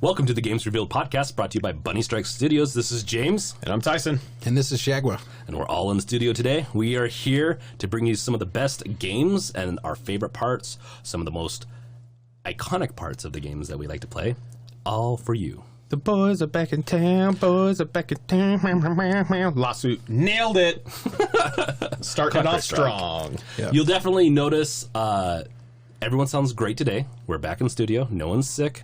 Welcome to the Games Revealed podcast, brought to you by Bunny Strike Studios. This is James. And I'm Tyson. And this is Shagwa. And we're all in the studio today. We are here to bring you some of the best games and our favorite parts, some of the most iconic parts of the games that we like to play, all for you. The boys are back in town, Lawsuit. Nailed it. Starting it off strong. Yep. You'll definitely notice everyone sounds great today. We're back in the studio. No one's sick.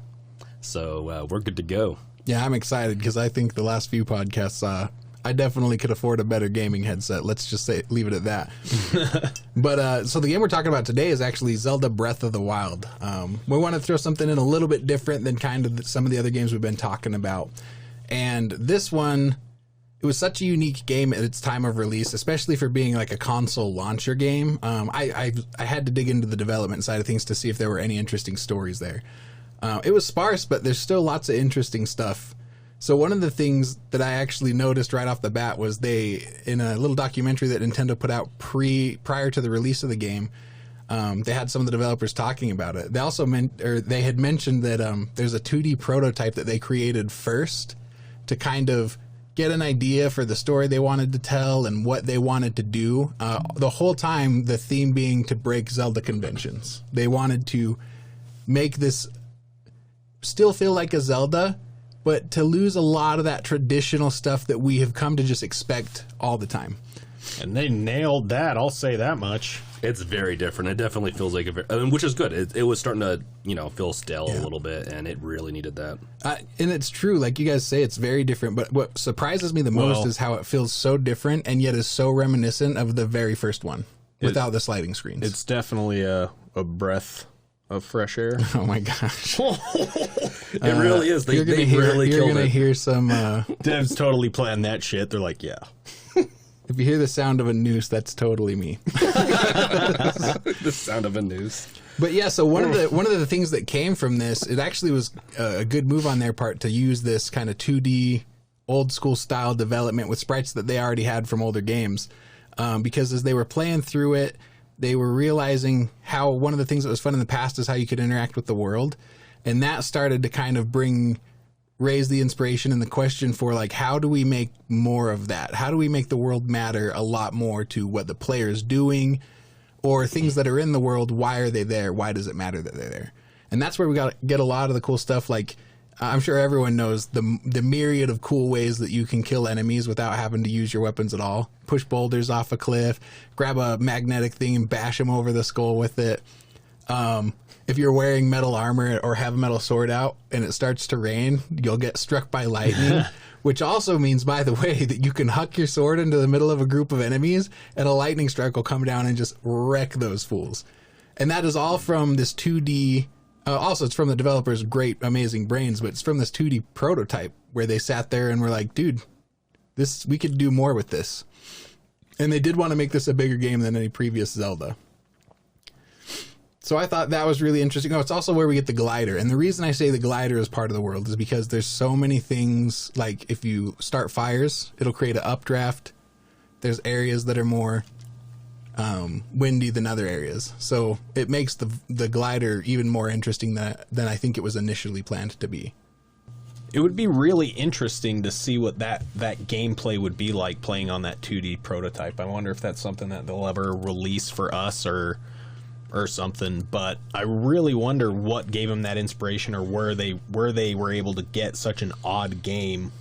So we're good to go. Yeah, I'm excited because I think the last few podcasts, I definitely could afford a better gaming headset. Let's just leave it at that. But so the game we're talking about today is actually Zelda Breath of the Wild. We want to throw something in a little bit different than kind of some of the other games we've been talking about. And this one, it was such a unique game at its time of release, especially for being like a console launcher game. I had to dig into the development side of things to see if there were any interesting stories there. It was sparse, but there's still lots of interesting stuff. So one of the things that I actually noticed right off the bat was in a little documentary that Nintendo put out prior to the release of the game, they had some of the developers talking about it. They also they had mentioned that there's a 2D prototype that they created first to kind of get an idea for the story they wanted to tell and what they wanted to do. The whole time, the theme being to break Zelda conventions. They wanted to make this still feel like a Zelda, but to lose a lot of that traditional stuff that we have come to just expect all the time. And they nailed that, I'll say that much. It's very different. It definitely feels like which is good. It was starting to, feel stale a little bit, and it really needed that. And it's true, like you guys say, it's very different, but what surprises me the most is how it feels so different and yet is so reminiscent of the very first one without the sliding screens. It's definitely a breath of fresh air. Oh my gosh. It really is. They really killed it. You're going to hear some... Devs totally planned that shit. They're like, yeah. If you hear the sound of a noose, that's totally me. The sound of a noose. But yeah, so one of the things that came from this, it actually was a good move on their part to use this kind of 2D old school style development with sprites that they already had from older games. Because as they were playing through it, they were realizing how one of the things that was fun in the past is how you could interact with the world. And that started to kind of raise the inspiration and the question for, like, how do we make more of that? How do we make the world matter a lot more to what the player is doing or things that are in the world? Why are they there? Why does it matter that they're there? And that's where we get a lot of the cool stuff. Like, I'm sure everyone knows the myriad of cool ways that you can kill enemies without having to use your weapons at all. Push boulders off a cliff, grab a magnetic thing and bash them over the skull with it. If you're wearing metal armor or have a metal sword out and it starts to rain, you'll get struck by lightning, which also means, by the way, that you can huck your sword into the middle of a group of enemies and a lightning strike will come down and just wreck those fools. And that is all from this 2D... also, it's from the developers' great, amazing brains, but it's from this 2D prototype where they sat there and were like, dude, we could do more with this. And they did want to make this a bigger game than any previous Zelda. So I thought that was really interesting. Oh, it's also where we get the glider. And the reason I say the glider is part of the world is because there's so many things, like if you start fires, it'll create an updraft. There's areas that are more... windy than other areas, so it makes the glider even more interesting than I think it was initially planned to be. It would be really interesting to see what that gameplay would be like playing on that 2D prototype. I wonder if that's something that they'll ever release for us or something. But I really wonder what gave them that inspiration, or where they were able to get such an odd game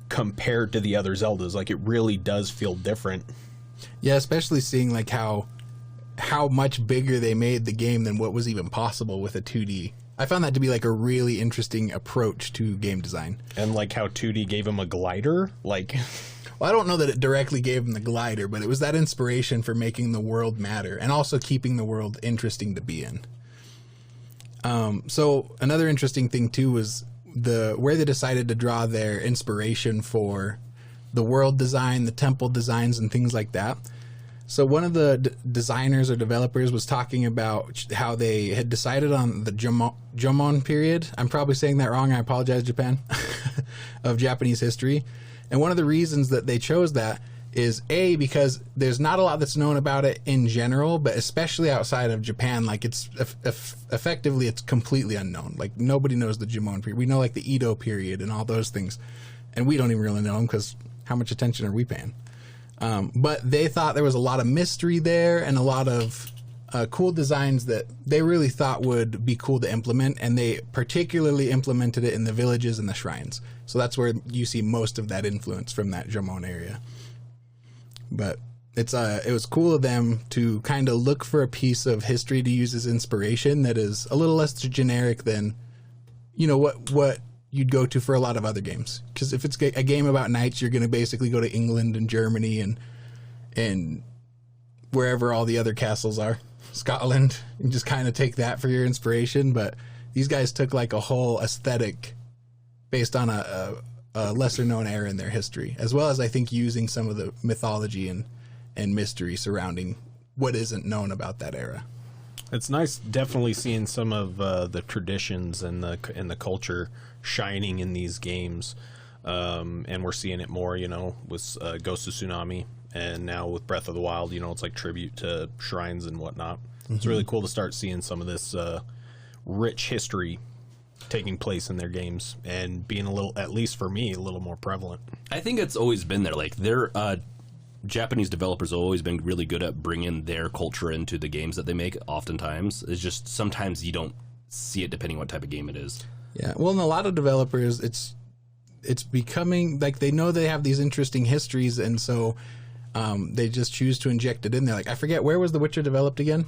compared to the other Zeldas. Like, it really does feel different. Yeah, especially seeing like how much bigger they made the game than what was even possible with a 2D. I found that to be like a really interesting approach to game design. And like how 2D gave them a glider, like... Well, I don't know that it directly gave them the glider, but it was that inspiration for making the world matter and also keeping the world interesting to be in. So another interesting thing too was where they decided to draw their inspiration for the world design, the temple designs, and things like that. So one of the designers or developers was talking about how they had decided on the Jomon period. I'm probably saying that wrong. I apologize, Japan, of Japanese history. And one of the reasons that they chose that is because there's not a lot that's known about it in general, but especially outside of Japan, like it's effectively it's completely unknown. Like nobody knows the Jomon period. We know like the Edo period and all those things, and we don't even really know them because how much attention are we paying? But they thought there was a lot of mystery there and a lot of cool designs that they really thought would be cool to implement, and they particularly implemented it in the villages and the shrines. So that's where you see most of that influence from that Jomon area. But it was cool of them to kind of look for a piece of history to use as inspiration that is a little less generic than, you know, what you'd go to for a lot of other games. Because if it's a game about knights, you're going to basically go to England and Germany and wherever all the other castles are, Scotland, and just kind of take that for your inspiration. But these guys took like a whole aesthetic based on a lesser known era in their history, as well as I think using some of the mythology and mystery surrounding what isn't known about that era. It's nice definitely seeing some of the traditions and the culture shining in these games. And we're seeing it more, you know, with Ghost of Tsunami, and now with Breath of the Wild, you know, it's like tribute to shrines and whatnot. Mm-hmm. It's really cool to start seeing some of this rich history taking place in their games and being a little, at least for me, a little more prevalent. I think it's always been there. Like their Japanese developers have always been really good at bringing their culture into the games that they make. Oftentimes, it's just sometimes you don't see it depending what type of game it is. Yeah, well, in a lot of developers, it's becoming like they know they have these interesting histories, and so they just choose to inject it in there. Like I forget, where was The Witcher developed again?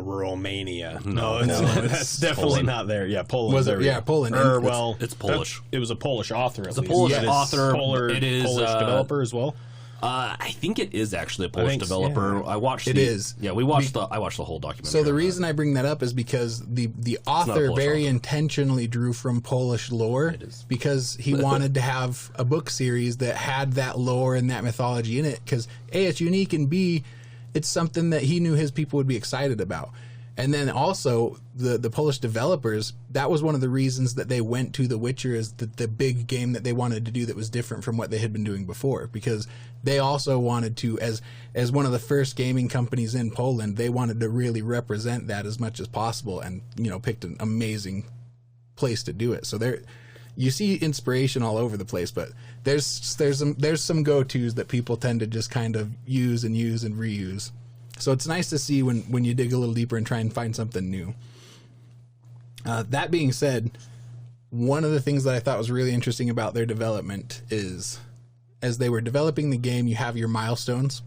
Romania. No, that's definitely Poland. Not there. Yeah, Poland. Was it? Yeah, Poland. Well, it's Polish. It was a Polish author. It's a Polish author. It is Polish developer as well. I think it is actually a Polish developer. Yeah. I watched. It is. Yeah, I watched the whole documentary. So the reason I bring that up is because the author very intentionally drew from Polish lore because he wanted to have a book series that had that lore and that mythology in it. Because A, it's unique, and B, it's something that he knew his people would be excited about. And then also the Polish developers, that was one of the reasons that they went to The Witcher as the big game that they wanted to do that was different from what they had been doing before, because they also wanted to, as one of the first gaming companies in Poland, they wanted to really represent that as much as possible, and you know, picked an amazing place to do it. So there you see inspiration all over the place, but there's some go-tos that people tend to just kind of use and reuse. So it's nice to see when you dig a little deeper and try and find something new. That being said, one of the things that I thought was really interesting about their development is, as they were developing the game, you have your milestones.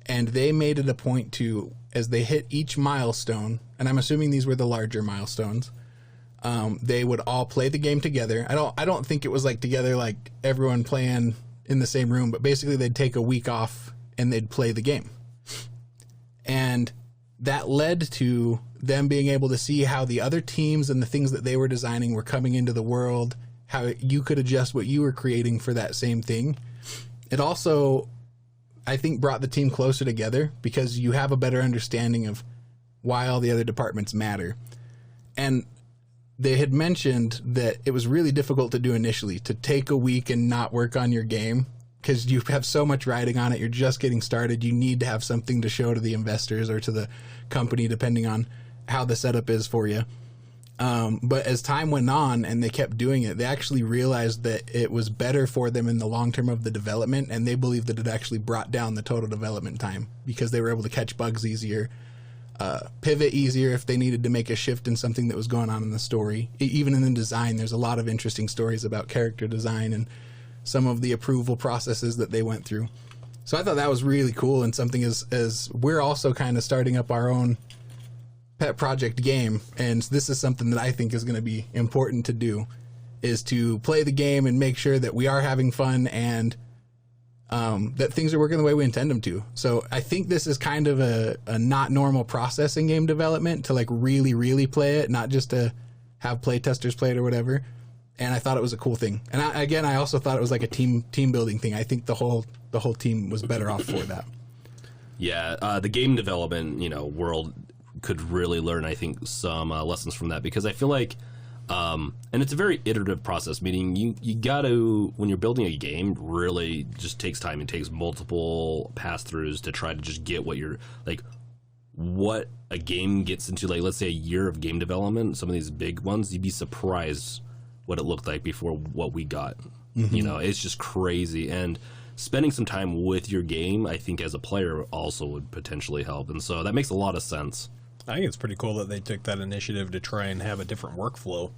And they made it a point to, as they hit each milestone, and I'm assuming these were the larger milestones, they would all play the game together. I don't think it was like together like everyone playing in the same room, but basically they'd take a week off and they'd play the game. And that led to them being able to see how the other teams and the things that they were designing were coming into the world, how you could adjust what you were creating for that same thing. It also, I think, brought the team closer together because you have a better understanding of why all the other departments matter. And they had mentioned that it was really difficult to do initially, to take a week and not work on your game, because you have so much riding on it. You're just getting started. You need to have something to show to the investors or to the company, depending on how the setup is for you. But as time went on and they kept doing it, they actually realized that it was better for them in the long term of the development, and they believed that it actually brought down the total development time because they were able to catch bugs easier, pivot easier if they needed to make a shift in something that was going on in the story. Even in the design, there's a lot of interesting stories about character design and some of the approval processes that they went through. So I thought that was really cool, and something as we're also kind of starting up our own pet project game, and this is something that I think is going to be important to do, is to play the game and make sure that we are having fun and that things are working the way we intend them to. So I think this is kind of a not normal process in game development, to like really play it, not just to have play testers play it or whatever. And I thought it was a cool thing. And I also thought it was like a team building thing. I think the whole team was better off for that. Yeah, the game development, world could really learn, I think, some lessons from that, because I feel like And it's a very iterative process, meaning you got to, when you're building a game, really just takes time. It takes multiple pass-throughs to try to just get what you're, like, what a game gets into. Like, let's say a year of game development, some of these big ones, you'd be surprised what it looked like before what we got. You know, it's just crazy. And spending some time with your game, I think, as a player also would potentially help. And so that makes a lot of sense. I think it's pretty cool that they took that initiative to try and have a different workflow,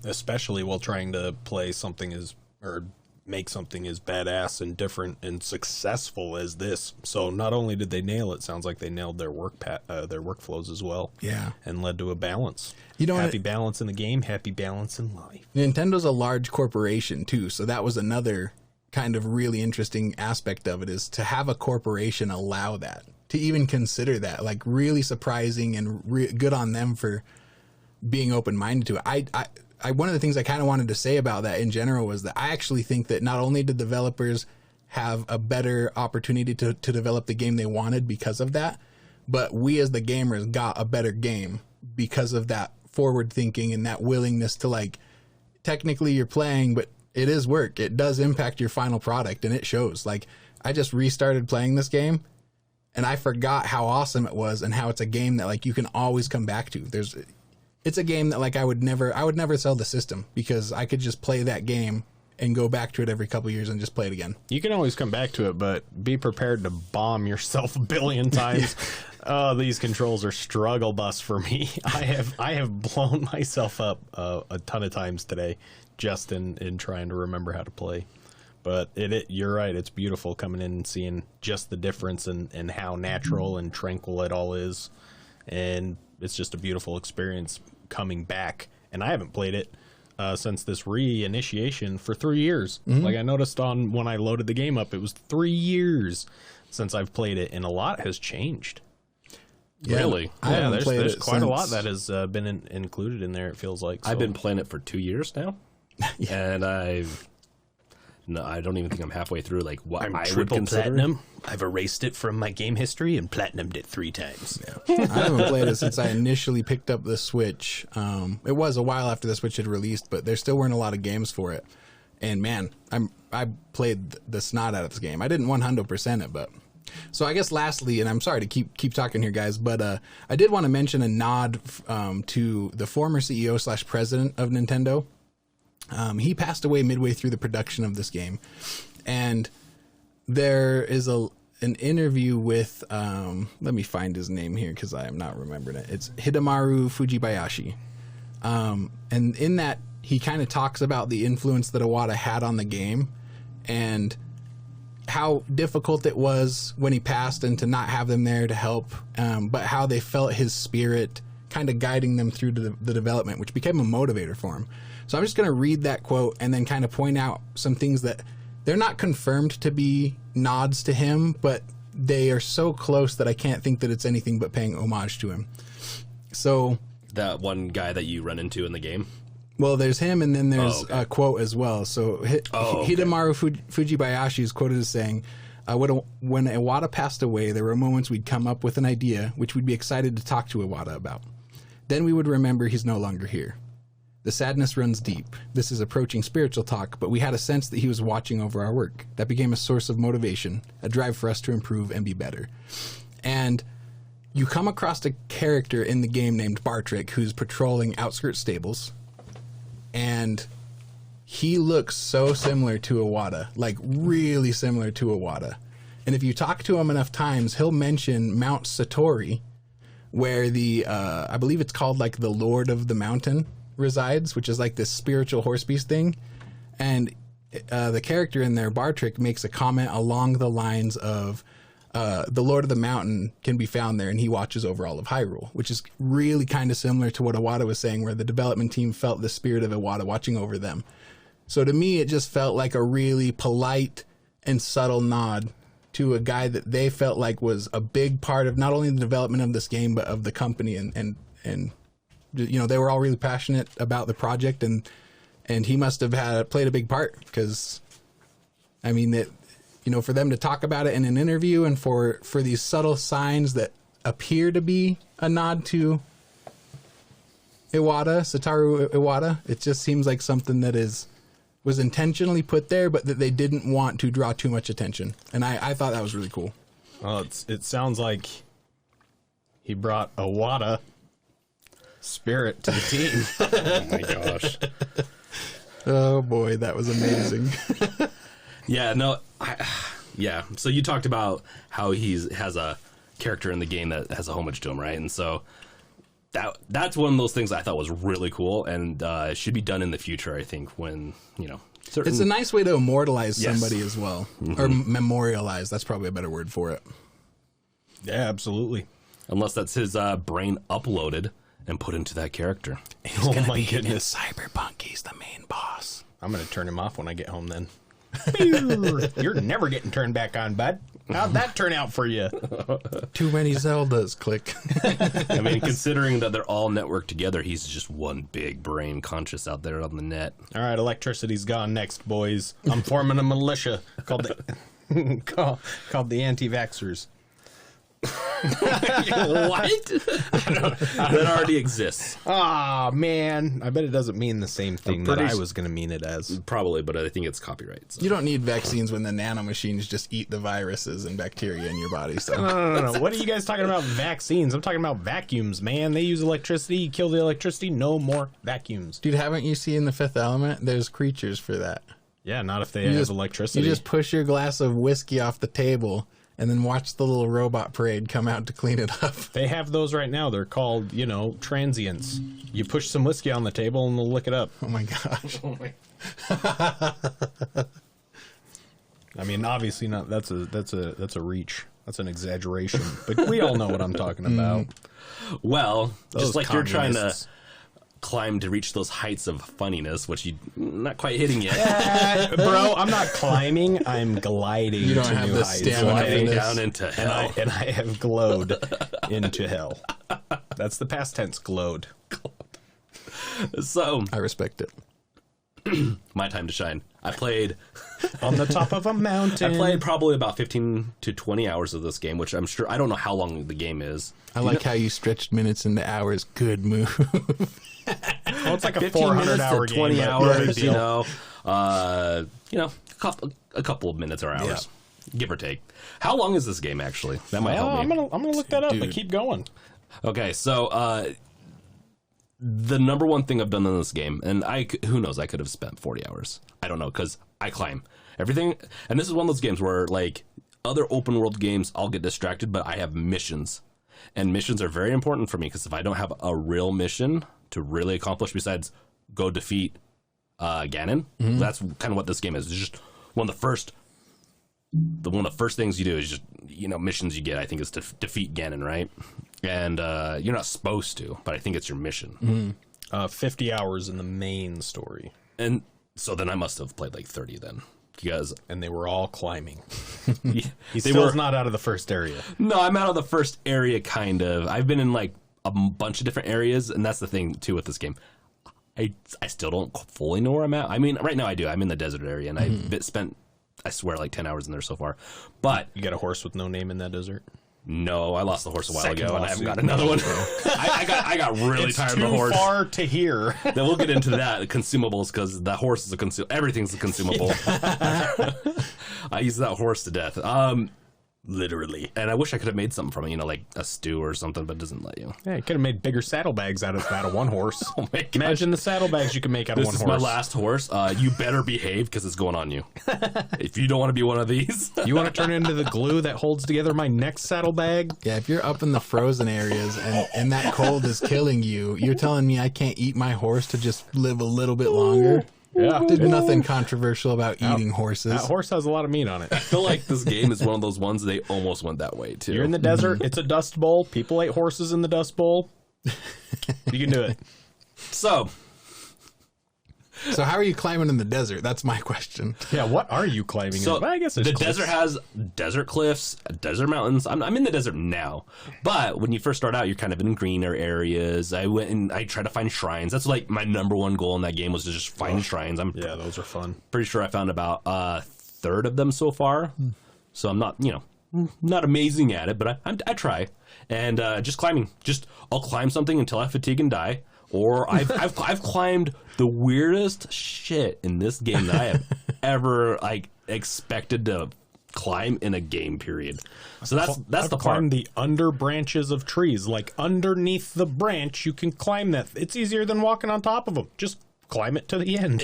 especially while trying to play something or make something as badass and different and successful as this. So not only did they nail it, sounds like they nailed their workflows as well. Yeah. And led to a balance. You know, happy balance in the game, happy balance in life. Nintendo's a large corporation too, so that was another kind of really interesting aspect of it, is to have a corporation allow that, to even consider that, like, really surprising and good on them for being open-minded to it. I one of the things I kind of wanted to say about that in general was that I actually think that not only did developers have a better opportunity to develop the game they wanted because of that, but we as the gamers got a better game because of that forward thinking and that willingness to, like, technically you're playing, but it is work. It does impact your final product, and it shows. Like, I just restarted playing this game, and I forgot how awesome it was and how it's a game that, like, you can always come back to. It's a game that, like, I would never sell the system, because I could just play that game and go back to it every couple years and just play it again. You can always come back to it, but be prepared to bomb yourself a billion times. Oh, these controls are struggle bus for me. I have blown myself up a ton of times today just in trying to remember how to play. But you're right. It's beautiful coming in and seeing just the difference and how natural and tranquil it all is. And it's just a beautiful experience coming back. And I haven't played it since this reinitiation for 3 years. Like, I noticed when I loaded the game up, it was 3 years since I've played it, and a lot has changed. Yeah, Really? I There's quite a lot that has been included in there, it feels like. So. I've been playing it for 2 years now, and I don't even think I'm halfway through. Like, what I'm I would triple consider platinum. I've erased it from my game history and platinumed it 3 times. I haven't played it since I initially picked up the Switch. It was a while after the Switch had released, but there still weren't a lot of games for it. And man, I played the snot out of this game. I didn't 100% it, but so I guess lastly, and I'm sorry to keep talking here, guys, but I did want to mention a nod to the former CEO / president of Nintendo. He passed away midway through the production of this game, and there is an interview with let me find his name here because I am not remembering it. It's Hidemaru Fujibayashi, and in that he kind of talks about the influence that Iwata had on the game and how difficult it was when he passed and to not have them there to help, but how they felt his spirit kind of guiding them through the development, which became a motivator for him. So I'm just going to read that quote and then kind of point out some things that they're not confirmed to be nods to him, but they are so close that I can't think that it's anything but paying homage to him. So that one guy that you run into in the game. Well, there's him, and then there's a quote as well. So Hidemaru Fujibayashi is quoted as saying, when Iwata passed away, there were moments we'd come up with an idea which we'd be excited to talk to Iwata about. Then we would remember he's no longer here. The sadness runs deep. This is approaching spiritual talk, but we had a sense that he was watching over our work. That became a source of motivation, a drive for us to improve and be better. And you come across a character in the game named Bartrick who's patrolling outskirts stables, and he looks so similar to Iwata, like really similar to Iwata. And if you talk to him enough times, he'll mention Mount Satori, where the, I believe it's called like the Lord of the Mountain resides, which is like this spiritual horse beast thing. And the character in there, Bartrick, makes a comment along the lines of, the Lord of the Mountain can be found there, and he watches over all of Hyrule, which is really kind of similar to what Iwata was saying, where the development team felt the spirit of Iwata watching over them. So to me, it just felt like a really polite and subtle nod to a guy that they felt like was a big part of not only the development of this game, but of the company. And you know, they were all really passionate about the project, and he must have played a big part, because, I mean, that, you know, for them to talk about it in an interview and for these subtle signs that appear to be a nod to Satoru Iwata. It just seems like something that was intentionally put there, but that they didn't want to draw too much attention. And I thought that was really cool. Well, it sounds like he brought Iwata spirit to the team. Oh my gosh. Oh boy, that was amazing. Yeah, no, yeah. So you talked about how has a character in the game that has a homage to him, right? And so that's one of those things I thought was really cool, and it should be done in the future. I think when It's a nice way to immortalize somebody as well, or memorialize. That's probably a better word for it. Yeah, absolutely. Unless that's his brain uploaded and put into that character. Oh my goodness. Cyberpunk, he's the main boss. I'm going to turn him off when I get home then. You're never getting turned back on, bud. How'd that turn out for you? Too many Zeldas, click. I mean, considering that they're all networked together, he's just one big brain conscious out there on the net. All right, electricity's gone next, boys. I'm forming a militia called the anti-vaxxers. What? That already exists. Ah, man. I bet it doesn't mean the same thing that I was going to mean it as. Probably, but I think it's copyright. So. You don't need vaccines when the nanomachines just eat the viruses and bacteria in your body. So No. What are you guys talking about vaccines? I'm talking about vacuums, man. They use electricity. You kill the electricity, no more vacuums. Dude, haven't you seen The Fifth Element? There's creatures for that. Yeah, not if they have electricity. You just push your glass of whiskey off the table and then watch the little robot parade come out to clean it up. They have those right now. They're called, transients. You push some whiskey on the table and they'll lick it up. Oh my gosh. I mean, obviously not. That's a reach. That's an exaggeration. But we all know what I'm talking about. Well, just like you're trying to communists. climb to reach those heights of funniness, which you're not quite hitting yet. Bro, I'm not climbing. I'm gliding You don't to have new the heights. stamina for Gliding this. down into hell. And I have glowed into hell. That's the past tense, glowed. So, I respect it. my time to shine. I played On the top of a mountain. I played probably about 15 to 20 hours of this game, which I'm sure, I don't know how long the game is. I like how you stretched minutes into hours. Good move. Well, it's like a 15 minutes 400-hour to game. 20 but hours, big deal. a couple of minutes or hours, give or take. How long is this game actually? That might help me. I'm gonna look that up, but Dude. keep going. Okay, so the number one thing I've done in this game, and who knows, I could have spent 40 hours. I don't know, because I climb everything, and this is one of those games where, like other open world games, I'll get distracted, but I have missions, and missions are very important for me, because if I don't have a real mission to really accomplish besides go defeat Ganon, that's kind of what this game is. It's just one of the first things you do is just, missions you get, I think, is to defeat Ganon, right? And you're not supposed to, but I think it's your mission. 50 hours in the main story. And so then I must have played like 30 then. Because And they were all climbing. they He's still not out of the first area. No, I'm out of the first area, kind of. I've been in like a bunch of different areas, and that's the thing too with this game. I still don't fully know where I'm at. I mean, right now I do. I'm in the desert area, and I've spent, I swear, like 10 hours in there so far. But You got a horse with no name in that desert? no, I lost the horse a while Second ago, and I haven't lawsuit. got another one. I got really tired of the horse. Too far to hear. Then we'll get into that consumables, because the horse is everything's a consumable. I use that horse to death. Literally. And I wish I could have made something from it, like a stew or something, but it doesn't let you. Yeah, you could have made bigger saddlebags out of one horse. Oh my gosh. Imagine the saddlebags you could make out of This one is horse. my last horse. You better behave, because it's going on you. If you don't want to be one of these. You want to turn into the glue that holds together my next saddlebag? Yeah, if you're up in the frozen areas and that cold is killing you, you're telling me I can't eat my horse to just live a little bit longer? Yeah. There's nothing controversial about eating horses. That horse has a lot of meat on it. I feel like this game is one of those ones they almost went that way, too. You're in the desert. It's a dust bowl. People ate horses in the dust bowl. You can do it. So, So how are you climbing in the desert? That's my question. Yeah, what are you climbing in? Well, I guess there's the cliffs. desert has desert cliffs, desert mountains. I'm in the desert now, but when you first start out, you're kind of in greener areas. I went and I tried to find shrines. That's like my number one goal in that game, was to just find shrines. I'm Yeah, those are fun. pretty sure I found about a third of them so far. So I'm not, not amazing at it, but I try. And just climbing. I'll climb something until I fatigue and die, or I've climbed the weirdest shit in this game that I have ever like expected to climb in a game period. So that's I've the part. climbed the under branches of trees, like underneath the branch. You can climb that. It's easier than walking on top of them. Just climb it to the end.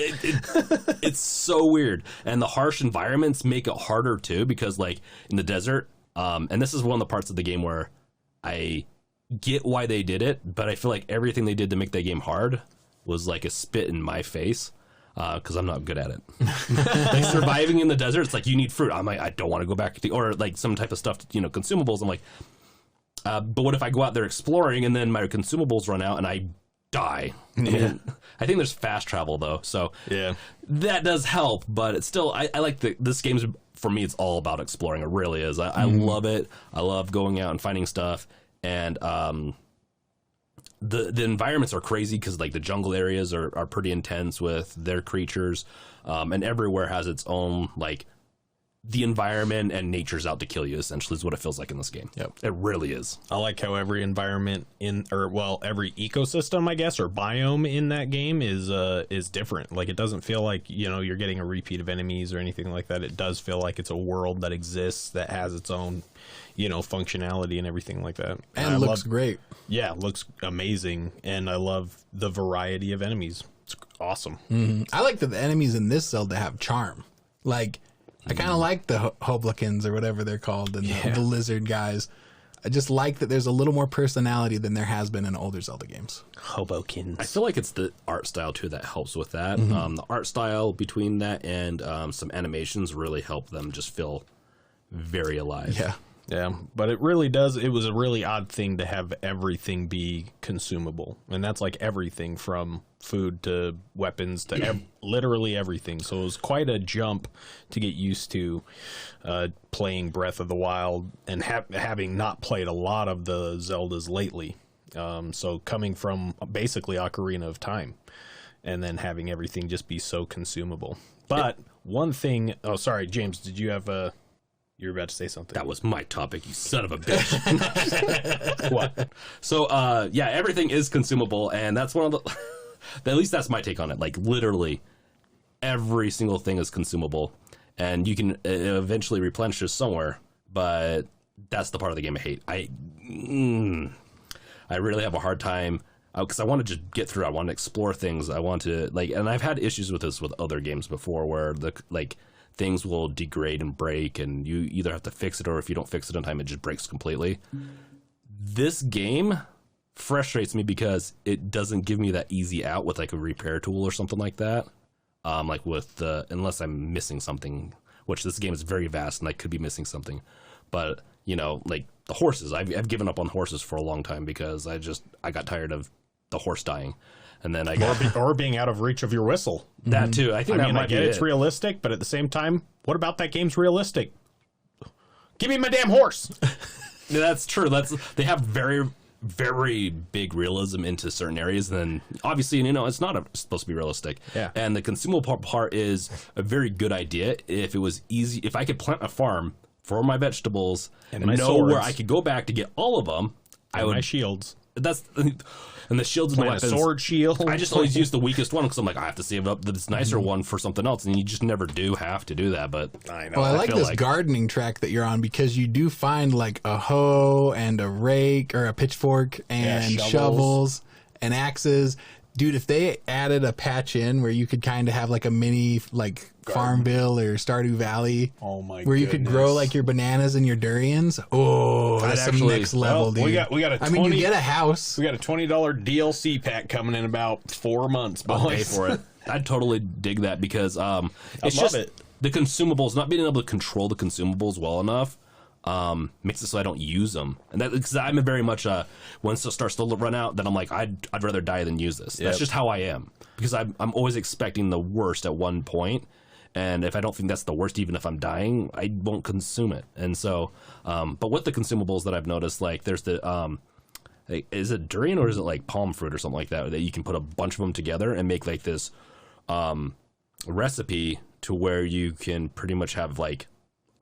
It's so weird, and the harsh environments make it harder too, because like in the desert, and this is one of the parts of the game where I get why they did it, but I feel like everything they did to make that game hard was like a spit in my face, because I'm not good at it. Like surviving in the desert, it's like you need fruit. I'm like, I don't want to go back to, or like some type of stuff, consumables. I'm like, but what if I go out there exploring and then my consumables run out and I die? I think there's fast travel though, so Yeah. that does help, but it's still, I like this game's, for me, it's all about exploring. It really is. I love it. I love going out and finding stuff, and the environments are crazy because like the jungle areas are pretty intense with their creatures, and everywhere has its own, like, the environment and nature's out to kill you, essentially, is what it feels like in this game. Yep. It really is. I like how every environment every ecosystem, I guess, or biome in that game is different. Like, it doesn't feel like, you're getting a repeat of enemies or anything like that. It does feel like it's a world that exists, that has its own, functionality and everything like that. And looks great. Yeah, it looks amazing. And I love the variety of enemies. It's awesome. I like that the enemies in this Zelda have charm. Like, I kind of like the Hoblikins or whatever they're called, and the lizard guys. I just like that there's a little more personality than there has been in older Zelda games. Hobokins. I feel like it's the art style too that helps with that. The art style between that and some animations really help them just feel very alive. Yeah. Yeah, but it really does. It was a really odd thing to have everything be consumable. And that's like everything from food to weapons to literally everything. So it was quite a jump to get used to playing Breath of the Wild and having not played a lot of the Zeldas lately. So coming from basically Ocarina of Time and then having everything just be so consumable. But one thing... Oh, sorry, James, did you have a... You were about to say something. That was my topic, you son of a bitch. What? So, everything is consumable, and that's one of the... At least that's my take on it. Like, literally, every single thing is consumable, and you can eventually replenish it somewhere, but that's the part of the game I hate. I really have a hard time, because I want to just get through. I want to explore things. I want to, like... And I've had issues with this with other games before, where, things will degrade and break, and you either have to fix it, or if you don't fix it in time, it just breaks completely. This game frustrates me because it doesn't give me that easy out with like a repair tool or something like that. Like with unless I'm missing something, which this game is very vast and I could be missing something. But like the horses, I've given up on horses for a long time because I got tired of the horse dying. And then I got or being out of reach of your whistle. That too. I think that might be it. It's realistic, but at the same time, what about that game's realistic? Give me my damn horse. Yeah, that's true. They have very, very big realism into certain areas, and then obviously, it's not supposed to be realistic. Yeah. And the consumable part is a very good idea. If it was easy, if I could plant a farm for my vegetables And and my know swords. where I could go back to get all of them, I would. My shields. And the shields and My weapons. sword shield. I just always use the weakest one because I'm like, I have to save up this nicer one for something else, and you just never do have to do that. But I know. Well, I like feel this like- gardening track that you're on because you do find like a hoe and a rake or a pitchfork and shovels and axes. Dude, if they added a patch in where you could kind of have like a mini like Farmville or Stardew Valley, Oh my where you could grow goodness. like your bananas and your durians. Oh, that's some actually- next level, Well, dude. we got a I mean, you 20 get a house. We got a $20 DLC pack coming in about 4 months, boys. I'll pay for it. I'd totally dig that because it's love just it. the consumables, not being able to control the consumables well enough makes it so I don't use them. And that because I'm very much once it starts to run out, then I'm like I'd rather die than use this. That's just how I am because I'm always expecting the worst at one point. And if I don't think that's the worst, even if I'm dying, I won't consume it. And so, but with the consumables that I've noticed, like there's the is it durian or is it like palm fruit or something like that you can put a bunch of them together and make like this recipe to where you can pretty much have like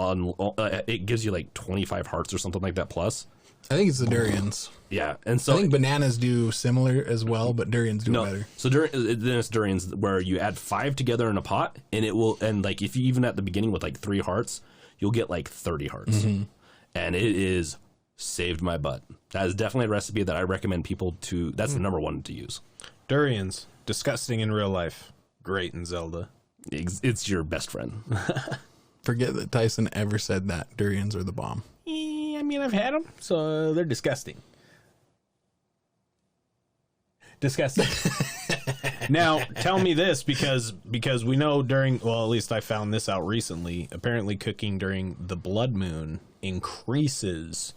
it gives you like 25 hearts or something like that plus I think it's the durians. Yeah, and so I think bananas do similar as well, but durians do it better. So then it's durians where you add 5 together in a pot, and it will, and like if you even at the beginning with like 3 hearts, you'll get like 30 hearts, and it is saved my butt. That is definitely a recipe that I recommend people to. That's the number one to use. Durians, disgusting in real life, great in Zelda. It's your best friend. Forget that Tyson ever said that durians are the bomb. I mean, I've had them, so they're disgusting. Disgusting. Now, tell me this, because we know during, well, at least I found this out recently, apparently cooking during the blood moon increases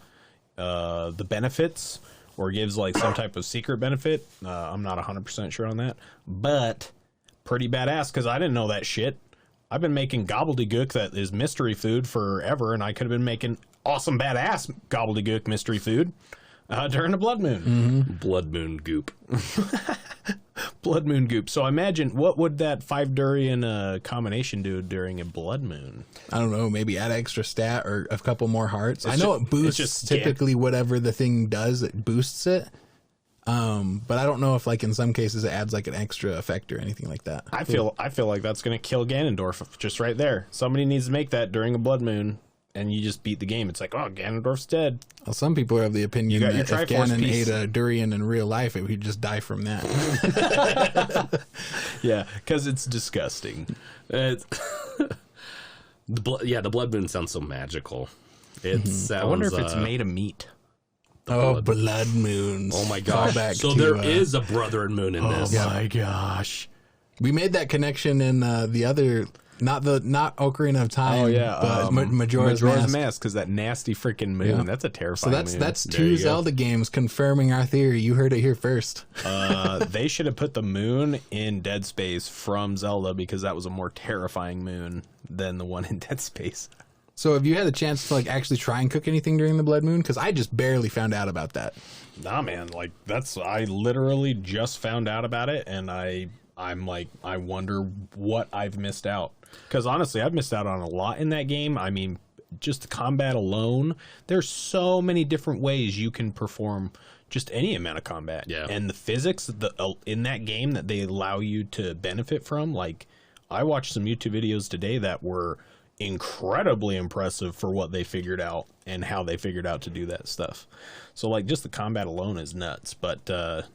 the benefits, or gives like some type of secret benefit. I'm not 100% sure on that, but pretty badass, because I didn't know that shit. I've been making gobbledygook that is mystery food forever, and I could have been making awesome badass gobbledygook mystery food during the blood moon. Blood moon goop. Blood moon goop. So imagine, what would that 5 durian combination do during a blood moon? I don't know, maybe add extra stat or a couple more hearts. I know it boosts just typically whatever the thing does, it boosts it. But I don't know if like in some cases it adds like an extra effect or anything like that. I feel like that's going to kill Ganondorf just right there. Somebody needs to make that during a blood moon, and you just beat the game. It's like, oh, Ganondorf's dead. Well, some people are of the opinion that if Triforce Ganon piece. ate a durian in real life, it would just die from that. Yeah, because it's disgusting. The blood moon sounds so magical. It sounds. I wonder if it's made of meat. Blood moons. Oh my gosh! So there is a brother and moon in this. Oh my gosh! We made that connection in the other, not Ocarina of Time. Oh yeah, but Majora's Mask. because that nasty freaking moon. Yeah. That's a terrifying. So moon. that's There 2 you go. Zelda games confirming our theory. You heard it here first. They should have put the moon in Dead Space from Zelda, because that was a more terrifying moon than the one in Dead Space. So have you had a chance to like actually try and cook anything during the blood moon? Because I just barely found out about that. Nah, man, like I literally just found out about it, and I'm like, I wonder what I've missed out. Because honestly, I've missed out on a lot in that game. I mean, just the combat alone, there's so many different ways you can perform just any amount of combat. Yeah. And the physics in that game that they allow you to benefit from, like, I watched some YouTube videos today that were incredibly impressive for what they figured out and how they figured out to do that stuff. So like just the combat alone is nuts. But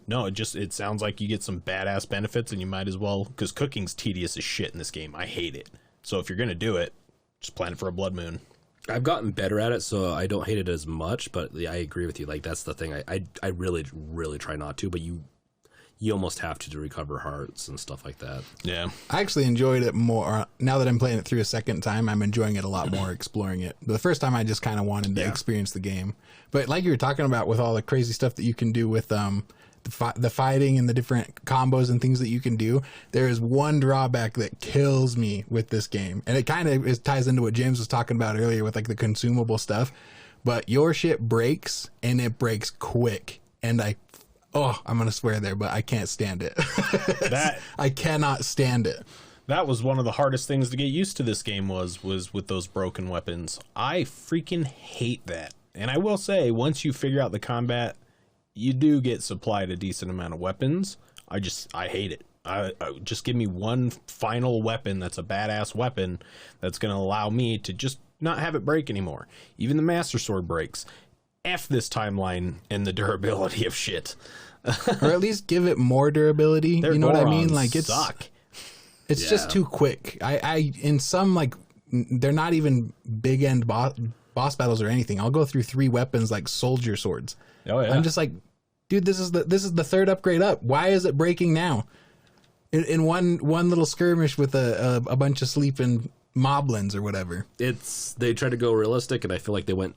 no, it sounds like you get some badass benefits, and you might as well, because cooking's tedious as shit in this game. I hate it. So if you're gonna do it, just plan it for a blood moon. I've gotten better at it, so I don't hate it as much. But yeah, I agree with you. Like that's the thing. I really try not to, but you almost have to recover hearts and stuff like that. Yeah. I actually enjoyed it more. Now that I'm playing it through a second time, I'm enjoying it a lot more, exploring it. The first time I just kind of wanted to experience the game. But like you were talking about with all the crazy stuff that you can do with the fighting and the different combos and things that you can do, there is one drawback that kills me with this game. And it kind of ties into what James was talking about earlier with like the consumable stuff. But your shit breaks, and it breaks quick. And I'm going to swear there, but I can't stand it. I cannot stand it. That was one of the hardest things to get used to this game was with those broken weapons. I freaking hate that. And I will say, once you figure out the combat, you do get supplied a decent amount of weapons. I hate it. I just give me one final weapon that's a badass weapon that's going to allow me to just not have it break anymore. Even the Master Sword breaks. F this timeline and the durability of shit. Or at least give it more durability. You know what I mean? Like it's just too quick. I in some, like, they're not even big end boss battles or anything. I'll go through 3 weapons like soldier swords. Oh yeah. I'm just like, dude, this is the 3rd upgrade up. Why is it breaking now? In one little skirmish with a bunch of sleeping moblins or whatever. They try to go realistic, and I feel like they went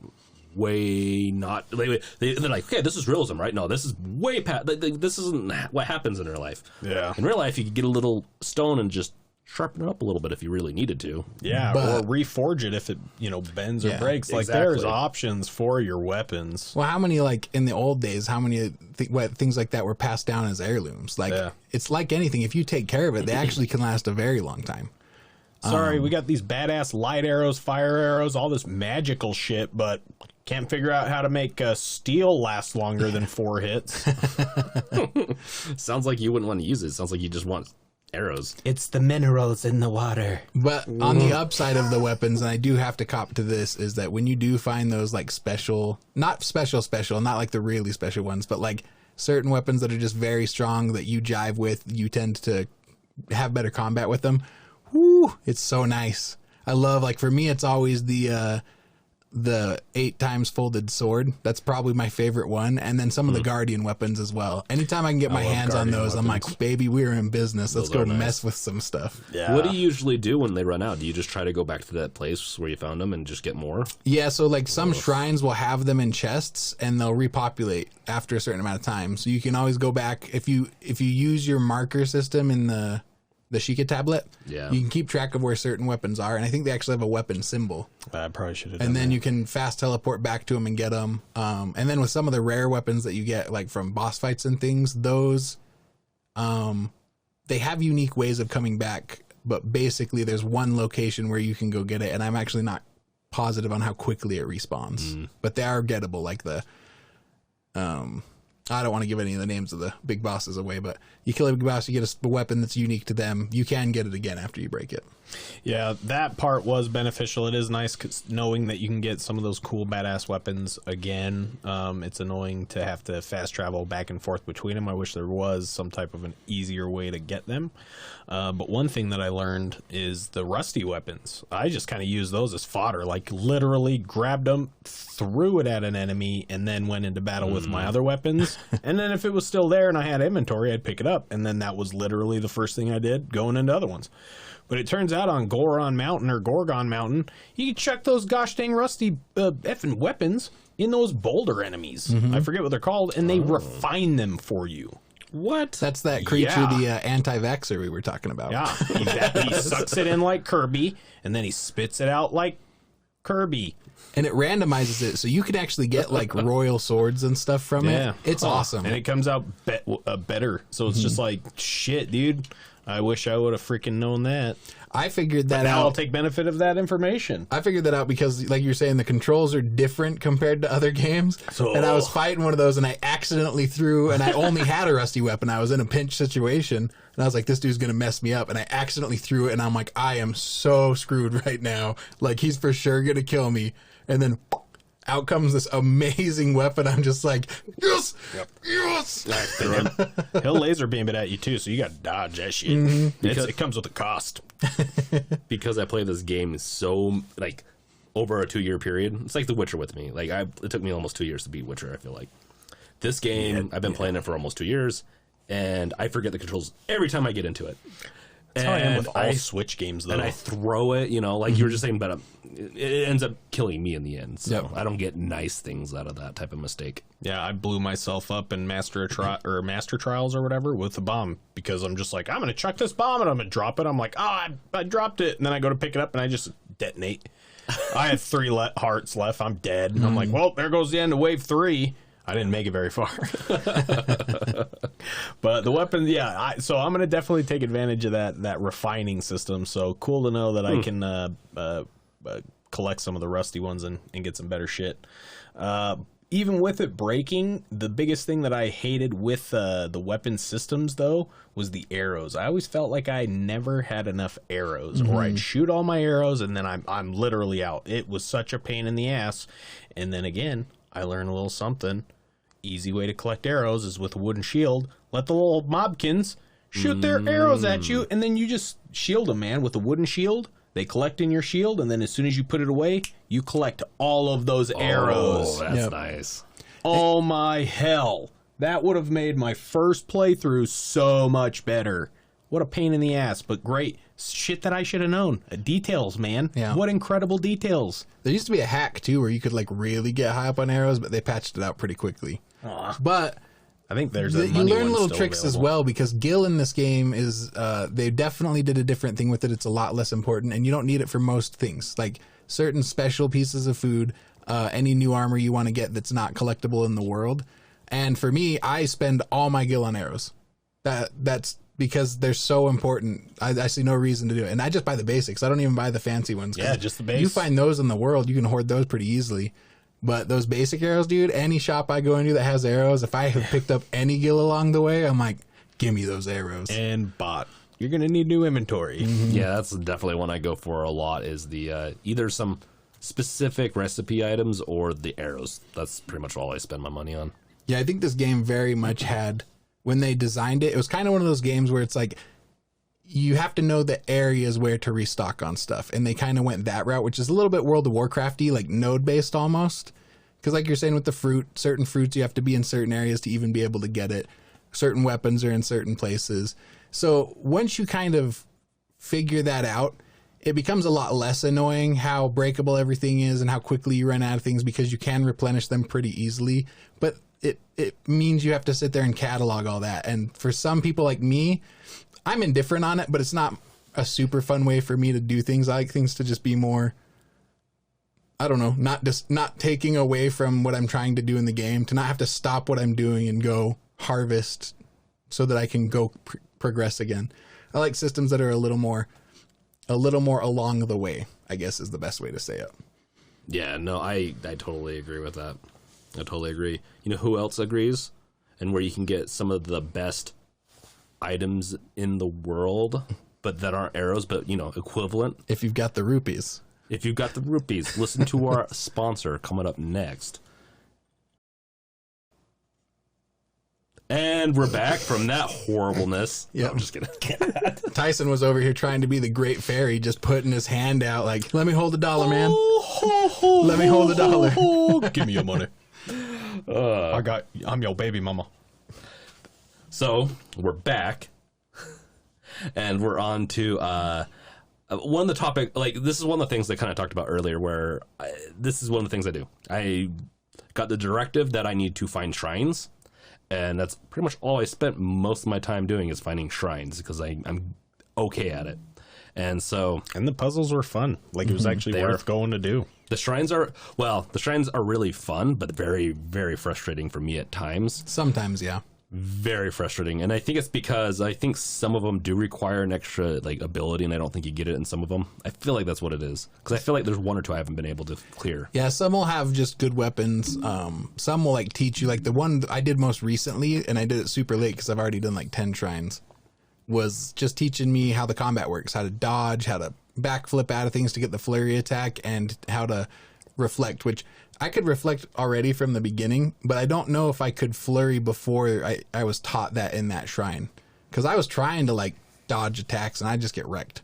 way not. They're like, okay, this is realism, right? No, this is way past. This isn't what happens in real life. Yeah. In real life, you could get a little stone and just sharpen it up a little bit if you really needed to. Yeah, or reforge it if it bends or breaks. Like there's options for your weapons. Well, how many, like in the old days, how many things like that were passed down as heirlooms? Like it's like anything. If you take care of it, they actually can last a very long time. Sorry, we got these badass light arrows, fire arrows, all this magical shit, but Can't figure out how to make steel last longer than 4 hits. Sounds like you wouldn't want to use it. Sounds like you just want arrows. It's the minerals in the water. But on the upside of the weapons, and I do have to cop to this, is that when you do find those like special, not special, not like the really special ones, but like certain weapons that are just very strong that you jive with, you tend to have better combat with them. Woo! It's so nice. I love, like, for me, it's always the 8 times folded sword. That's probably my favorite one. And then some of the guardian weapons as well. Anytime I can get my hands on those, I'm like, baby, we're in business. Let's go mess with some stuff. Yeah. What do you usually do when they run out? Do you just try to go back to that place where you found them and just get more? Yeah, so like some shrines will have them in chests and they'll repopulate after a certain amount of time. So you can always go back if you use your marker system in the Sheikah tablet. Yeah. You can keep track of where certain weapons are, and I think they actually have a weapon symbol. I probably should have. And then you can fast teleport back to them and get them. And then with some of the rare weapons that you get, like from boss fights and things, those they have unique ways of coming back. But basically, there's one location where you can go get it, and I'm actually not positive on how quickly it respawns. But they are gettable, like the I don't want to give any of the names of the big bosses away, but you kill a big boss, you get a weapon that's unique to them. You can get it again after you break it. Yeah, that part was beneficial. It is nice 'cause knowing that you can get some of those cool badass weapons again. It's annoying to have to fast travel back and forth between them. I wish there was some type of an easier way to get them. But one thing that I learned is the rusty weapons. I just kind of used those as fodder, like literally grabbed them, threw it at an enemy, and then went into battle with my other weapons. And then if it was still there and I had inventory, I'd pick it up. And then that was literally the first thing I did going into other ones. But it turns out on Gorgon Mountain, you can check those gosh dang rusty effing weapons in those boulder enemies. I forget what they're called, and they refine them for you. What? That's that creature, the anti-vaxxer we were talking about. Yeah, he sucks it in like Kirby, and then he spits it out like Kirby. And it randomizes it, so you can actually get like royal swords and stuff from it. It's awesome. And it comes out better. So it's just like, shit, dude. I wish I would have freaking known that. I figured that Now out. I'll take benefit of that information. I figured that out because, like you're saying, the controls are different compared to other games. And I was fighting one of those, and I accidentally threw, and I only had a rusty weapon. I was in a pinch situation, and I was like, this dude's going to mess me up. And I accidentally threw it, and I'm like, I am so screwed right now. Like, he's for sure going to kill me. And then out comes this amazing weapon. I'm just like, yes, yes. He'll laser beam it at you too, so you got to dodge that shit. It comes with a cost. Because I play this game so like over a 2-year period. It's like The Witcher with me. Like it took me almost 2 years to beat Witcher. I feel like this game I've been playing it for almost 2 years, and I forget the controls every time I get into it. That's how I am with all Switch games, though. And I throw it, like you were just saying, but it ends up killing me in the end. So I don't get nice things out of that type of mistake. Yeah, I blew myself up in Master Trials or whatever with a bomb because I'm just like, I'm going to chuck this bomb and I'm going to drop it. I'm like, I dropped it. And then I go to pick it up and I just detonate. I have 3 hearts left. I'm dead. And I'm like, well, there goes the end of wave 3. I didn't make it very far. But the weapon, so I'm going to definitely take advantage of that refining system. So cool to know that I can collect some of the rusty ones and get some better shit. Even with it breaking, the biggest thing that I hated with the weapon systems, though, was the arrows. I always felt like I never had enough arrows, or I'd shoot all my arrows and then I'm literally out. It was such a pain in the ass. And then again, I learned a little something. Easy way to collect arrows is with a wooden shield. Let the little mobkins shoot their arrows at you, and then you just shield them, man, with a wooden shield. They collect in your shield, and then as soon as you put it away, you collect all of those arrows. Oh, that's nice. Oh, my hell. That would have made my first playthrough so much better. What a pain in the ass, but great. Shit that I should have known. Details, man. Yeah. What incredible details. There used to be a hack, too, where you could, like, really get high up on arrows, but they patched it out pretty quickly. But I think there's you learn little tricks as well, because Gil in this game is, they definitely did a different thing with it. It's a lot less important, and you don't need it for most things. Like, certain special pieces of food, any new armor you want to get that's not collectible in the world. And for me, I spend all my Gil on arrows. That's because they're so important. I see no reason to do it. And I just buy the basics. I don't even buy the fancy ones. Yeah, just the base. You find those in the world, you can hoard those pretty easily. But those basic arrows, dude, any shop I go into that has arrows, if I have picked up any gil along the way, I'm like, give me those arrows. And bot. You're going to need new inventory. Yeah, that's definitely one I go for a lot is the either some specific recipe items or the arrows. That's pretty much all I spend my money on. Yeah, I think this game very much had, when they designed it, it was kind of one of those games where it's like, you have to know the areas where to restock on stuff. And they kind of went that route, which is a little bit World of Warcrafty, like node-based almost. Because like you're saying with the fruit, certain fruits you have to be in certain areas to even be able to get it. Certain weapons are in certain places. So once you kind of figure that out, it becomes a lot less annoying how breakable everything is and how quickly you run out of things because you can replenish them pretty easily. But it means you have to sit there and catalog all that. And for some people like me, I'm indifferent on it, but it's not a super fun way for me to do things. I like things to just be more, I don't know, not taking away from what I'm trying to do in the game, to not have to stop what I'm doing and go harvest so that I can go progress again. I like systems that are a little more along the way, I guess is the best way to say it. Yeah, no, I totally agree with that. I totally agree. You know who else agrees? And where you can get some of the best items in the world, but that aren't arrows, but, you know, equivalent. If you've got the rupees. If you've got the rupees, listen to our sponsor coming up next. And we're back from that horribleness. Yeah, no, I'm just kidding. Tyson was over here trying to be the great fairy, just putting his hand out like, let me hold $1, man. Let me hold $1. Give me your money. I'm your baby mama. So we're back, and we're on to one of the topic. Like, this is one of the things they kind of talked about earlier. Where this is one of the things I do. I got the directive that I need to find shrines, and that's pretty much all I spent most of my time doing is finding shrines because I'm okay at it. And so, and the puzzles were fun. Like, it was actually worth going to do. The shrines are really fun, but very, very frustrating for me at times. Sometimes, yeah. Very frustrating. And I think it's because I think some of them do require an extra like ability, and I don't think you get it in some of them. I feel like that's what it is. Because I feel like there's one or two I haven't been able to clear. Yeah, some will have just good weapons. Some will like teach you, like the one I did most recently, and I did it super late because I've already done like 10 shrines, was just teaching me how the combat works, how to dodge, how to backflip out of things to get the flurry attack, and how to reflect, which I could reflect already from the beginning, but I don't know if I could flurry before I was taught that in that shrine. Because I was trying to like dodge attacks and I just get wrecked.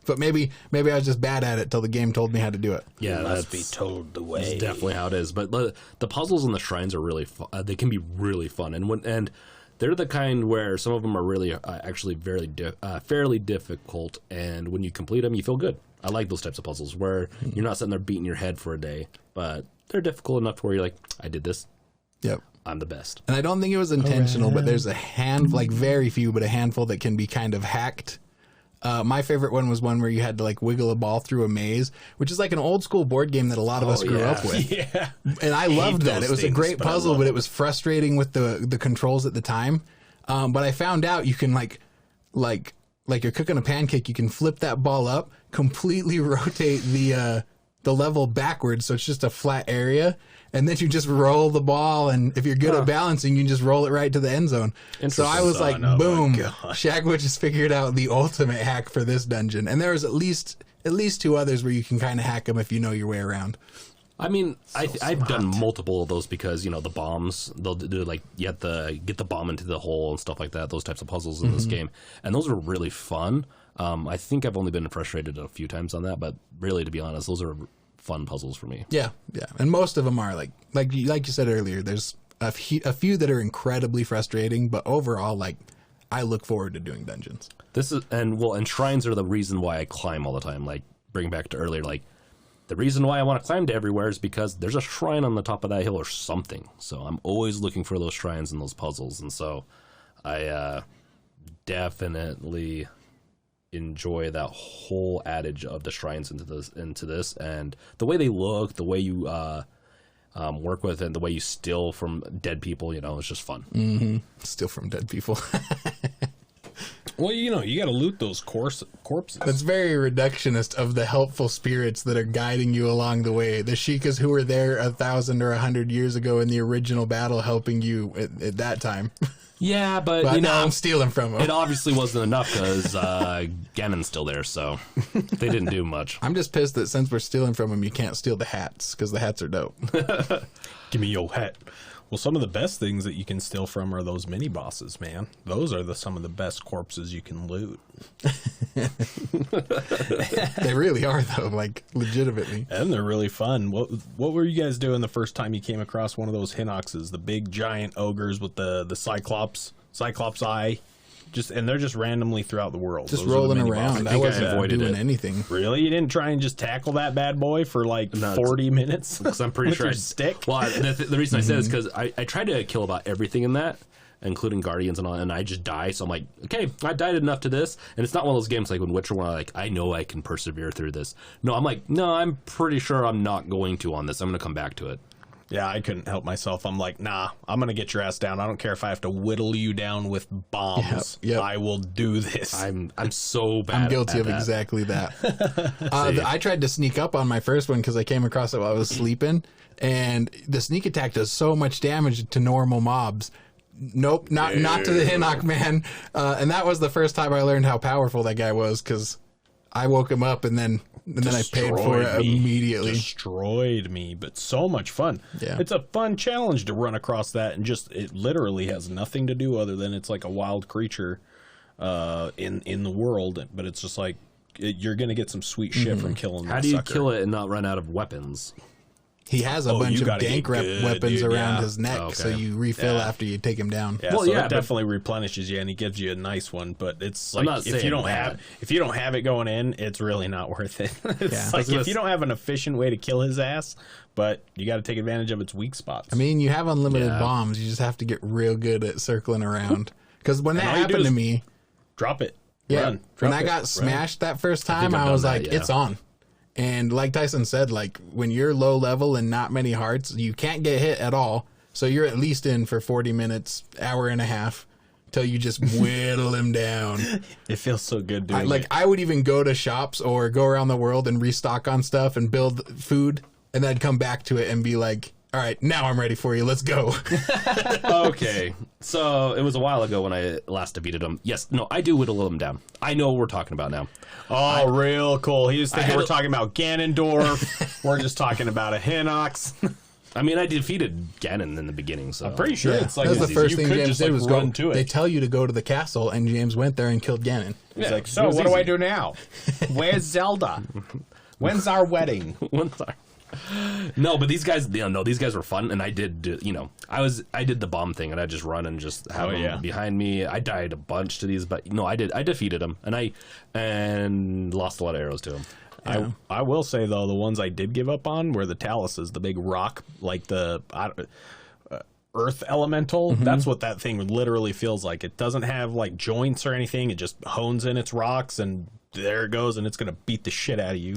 But maybe I was just bad at it till the game told me how to do it. Yeah, must be told the way. That's definitely how it is. But the puzzles and the shrines are really fun. They can be really fun, and they're the kind where some of them are really actually fairly difficult, and when you complete them, you feel good. I like those types of puzzles where you're not sitting there beating your head for a day, but they're difficult enough to where you're like, I did this. Yep. I'm the best. And I don't think it was intentional, but there's very few, but a handful that can be kind of hacked. My favorite one was one where you had to like wiggle a ball through a maze, which is like an old school board game that a lot of us grew up with. Yeah. And I loved that. It was a great puzzle, but it was frustrating with the controls at the time. But I found out you can like you're cooking a pancake, you can flip that ball up, completely rotate the level backwards, so it's just a flat area, and then you just roll the ball, and if you're good at balancing, you can just roll it right to the end zone. So I was like, boom, Shagwa just figured out the ultimate hack for this dungeon. And there was at least 2 others where you can kind of hack them if you know your way around. I mean, I've done multiple of those because, you know, the bombs, they'll do like, you have to get the bomb into the hole and stuff like that, those types of puzzles in this game. And those are really fun. I think I've only been frustrated a few times on that, but really, to be honest, those are fun puzzles for me. Yeah. And most of them are like you said earlier, there's a few that are incredibly frustrating, but overall, like, I look forward to doing dungeons. And shrines are the reason why I climb all the time. Like, bring back to earlier, like, the reason why I want to climb to everywhere is because there's a shrine on the top of that hill or something. So I'm always looking for those shrines and those puzzles. And so I definitely enjoy that whole adage of the shrines into this, and the way they look, the way you work with it, and the way you steal from dead people. You know, it's just fun. Steal from dead people. Well, you know, you got to loot those corpses. That's very reductionist of the helpful spirits that are guiding you along the way. The Sheikahs who were there 1,000 or 100 years ago in the original battle helping you at that time. Yeah, but But you now know, I'm stealing from them. it obviously wasn't enough because Ganon's still there, so they didn't do much. I'm just pissed that since we're stealing from them, you can't steal the hats because the hats are dope. Give me your hat. Well, some of the best things that you can steal from are those mini bosses, man. Those are some of the best corpses you can loot. They really are, though, like legitimately. And they're really fun. What were you guys doing the first time you came across one of those Hinoxes, the big giant ogres with the Cyclops eye? And they're just randomly throughout the world. Just Those are the rolling mini around. bosses. I wasn't avoided doing it. anything. Really? You didn't try and just tackle that bad boy for like 40 minutes? Because I'm pretty With sure your stick? Well, the reason I said is because I tried to kill about everything in that, including Guardians and all, and I just die. So I'm like, okay, I died enough to this, and it's not one of those games like when Witcher where I know I can persevere through this. No, I'm like, no, I'm pretty sure I'm not going to on this. I'm going to come back to it. Yeah, I couldn't help myself. I'm like, nah, I'm going to get your ass down. I don't care if I have to whittle you down with bombs. Yep. I will do this. I'm so bad. I'm guilty at of that. exactly that. I tried to sneak up on my first one because I came across it while I was sleeping, and the sneak attack does so much damage to normal mobs. Nope, not to the Hinnock man. And that was the first time I learned how powerful that guy was because I woke him up and then I paid for it immediately. Destroyed me, but so much fun. Yeah. It's a fun challenge to run across that, and it literally has nothing to do other than it's like a wild creature in the world, but it's just like you're going to get some sweet shit from killing How that do you sucker. kill it and not run out of weapons? He has a bunch you of gotta dank get good, weapons dude, around yeah. his neck, Okay. so you refill after you take him down. Yeah, Well, so yeah, it but- definitely replenishes you, and he gives you a nice one. But it's I'm like not if you saying don't that. have it going in, it's really not worth it. It's Yeah. like if you don't have an efficient way to kill his ass, but you got to take advantage of its weak spots. I mean, you have unlimited Yeah. bombs. You just have to get real good at circling around. Because when that all you do happened to is me, drop it. yeah, Run. when Drop I it, got run. smashed that first think time, I've I done was that, like, yeah. it's on. And like Tyson said, like when you're low level and not many hearts, you can't get hit at all. So you're at least in for 40 minutes, hour and a half, till you just whittle him down. It feels so good doing it. I would even go to shops or go around the world and restock on stuff and build food, and then come back to it and be like, all right, now I'm ready for you. Let's go. Okay, so it was a while ago when I last defeated him. Yes, no, I do whittle him down. I know what we're talking about now. Oh, real cool. He was thinking had we're a- talking about Ganondorf. We're just talking about a Hinox. I mean, I defeated Ganon in the beginning, so I'm pretty sure it's like that was the first you thing could James just, did like, was run go. to it. They tell you to go to the castle, and James went there and killed Ganon. He's like, it so was what do I easy. do now? Where's Zelda? When's our wedding? One time. No, but these guys, these guys were fun, and I did, I did the bomb thing, and I just run and just have them behind me. I died a bunch to these, but no, I defeated them, and lost a lot of arrows to them. I will say though, the ones I did give up on were the taluses, the big rock, like the earth elemental. That's what that thing literally feels like. It doesn't have like joints or anything. It just hones in its rocks, and there it goes, and it's gonna beat the shit out of you.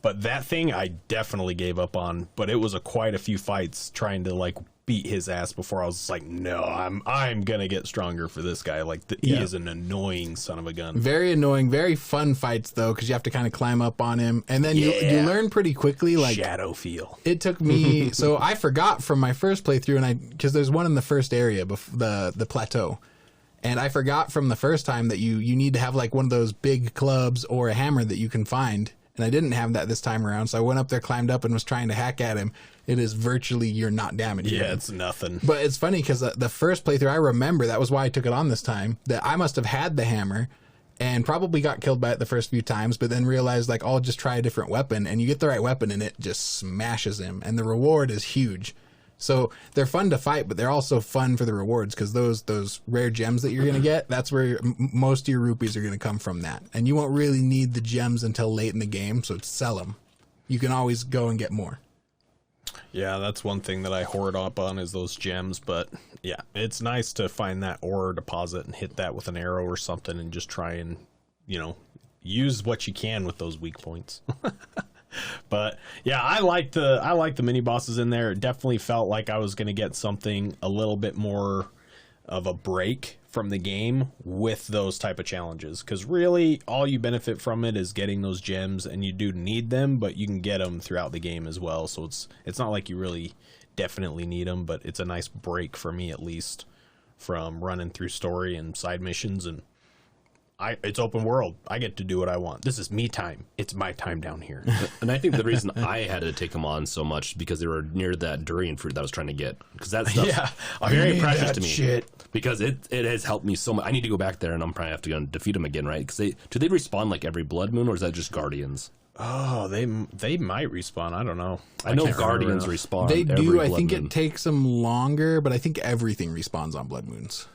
But that thing I definitely gave up on. But it was quite a few fights trying to like beat his ass before I was like, no, I'm gonna get stronger for this guy. Like he is an annoying son of a gun. Very annoying, very fun fights though, because you have to kind of climb up on him, and then you learn pretty quickly. Like Shadow feel. it took me, so I forgot from my first playthrough, and because there's one in the first area, the plateau, and I forgot from the first time that you need to have like one of those big clubs or a hammer that you can find. And I didn't have that this time around, so I went up there, climbed up, and was trying to hack at him. It is virtually you're not damaging him. Yeah, it's nothing. But it's funny because the first playthrough, I remember, that was why I took it on this time, that I must have had the hammer and probably got killed by it the first few times, but then realized, like, I'll just try a different weapon, and you get the right weapon, and it just smashes him, and the reward is huge. So they're fun to fight, but they're also fun for the rewards, because those rare gems that you're going to get, that's where most of your rupees are going to come from that. And you won't really need the gems until late in the game, so sell them. You can always go and get more. Yeah, that's one thing that I hoard up on is those gems. But yeah, it's nice to find that ore deposit and hit that with an arrow or something and just try and, use what you can with those weak points. But yeah, I like the mini bosses in there. It definitely felt like I was going to get something a little bit more of a break from the game with those type of challenges, because really all you benefit from it is getting those gems, and you do need them, but you can get them throughout the game as well. So it's not like you really definitely need them, but it's a nice break for me, at least, from running through story and side missions. And it's open world. I get to do what I want. This is me time. It's my time down here. And I think the reason I had to take them on so much because they were near that durian fruit that I was trying to get. Because that stuff's very precious to me. Shit. Because it has helped me so much. I need to go back there, and I'm probably have to go and defeat them again, right? Because do they respawn like every blood moon, or is that just guardians? Oh, they might respawn. I don't know. I know guardians respawn. They every do. I blood think moon. it takes them longer, but I think everything respawns on blood moons.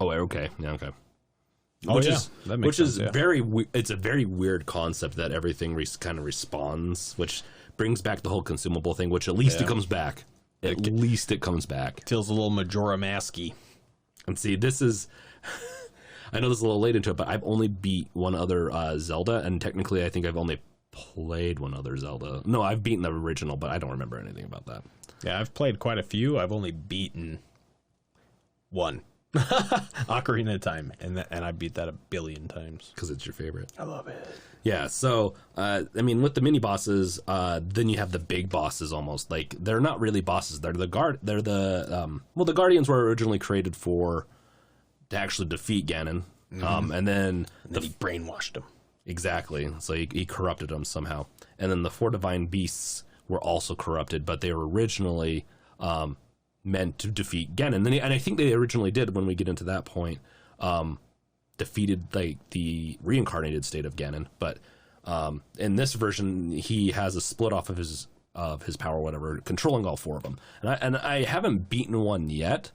Oh, okay. Yeah, okay. Which is it's a very weird concept that everything kind of respawns, which brings back the whole consumable thing, which at least it comes back. At least it comes back. Feels a little Majora Masky. And see, this is I know this is a little late into it, but I've only beat one other Zelda, and technically I think I've only played one other Zelda. No, I've beaten the original, but I don't remember anything about that. Yeah, I've played quite a few. I've only beaten one. Ocarina of Time, and I beat that 1 billion times Because it's your favorite. I love it. Yeah, so, I mean, with the mini bosses, then you have the big bosses almost. Like, they're not really bosses. They're the the Guardians were originally created to actually defeat Ganon. And then he brainwashed him. Exactly. So he corrupted them somehow. And then the 4 divine beasts were also corrupted, but they were originally meant to defeat Ganon. And I think they originally did, when we get into that point, defeated like the reincarnated state of Ganon. But in this version, he has a split off of his power, or whatever, controlling all 4 of them. And I haven't beaten one yet,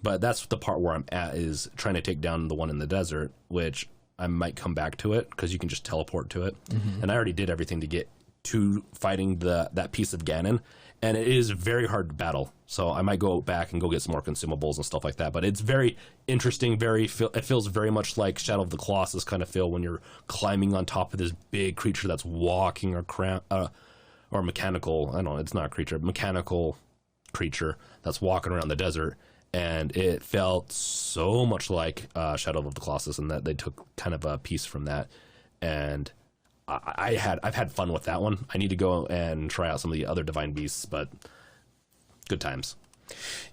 but that's the part where I'm at, is trying to take down the one in the desert, which I might come back to it because you can just teleport to it. And I already did everything to get to fighting that piece of Ganon. And it is very hard to battle, so I might go back and go get some more consumables and stuff like that. But it's very interesting. It feels very much like Shadow of the Colossus kind of feel when you're climbing on top of this big creature that's walking or mechanical. I don't know. It's not a creature, mechanical creature that's walking around the desert. And it felt so much like Shadow of the Colossus, and that they took kind of a piece from that. And I've had fun with that one. I need to go and try out some of the other divine beasts, but good times.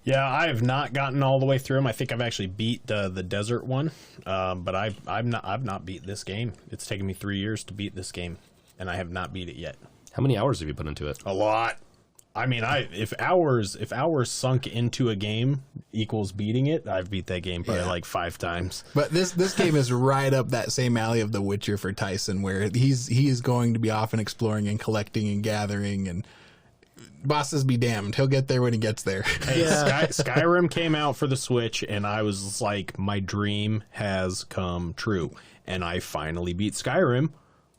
Yeah, I have not gotten all the way through them. I think I've actually beat the desert one, but I've not beat this game. It's taken me 3 years to beat this game, and I have not beat it yet. How many hours have you put into it? A lot. I mean, if hours sunk into a game equals beating it, I've beat that game probably like 5 times. But this game is right up that same alley of The Witcher for Tyson, where he is going to be off and exploring and collecting and gathering, and bosses be damned, he'll get there when he gets there. Hey, Skyrim came out for the Switch, and I was like, my dream has come true, and I finally beat Skyrim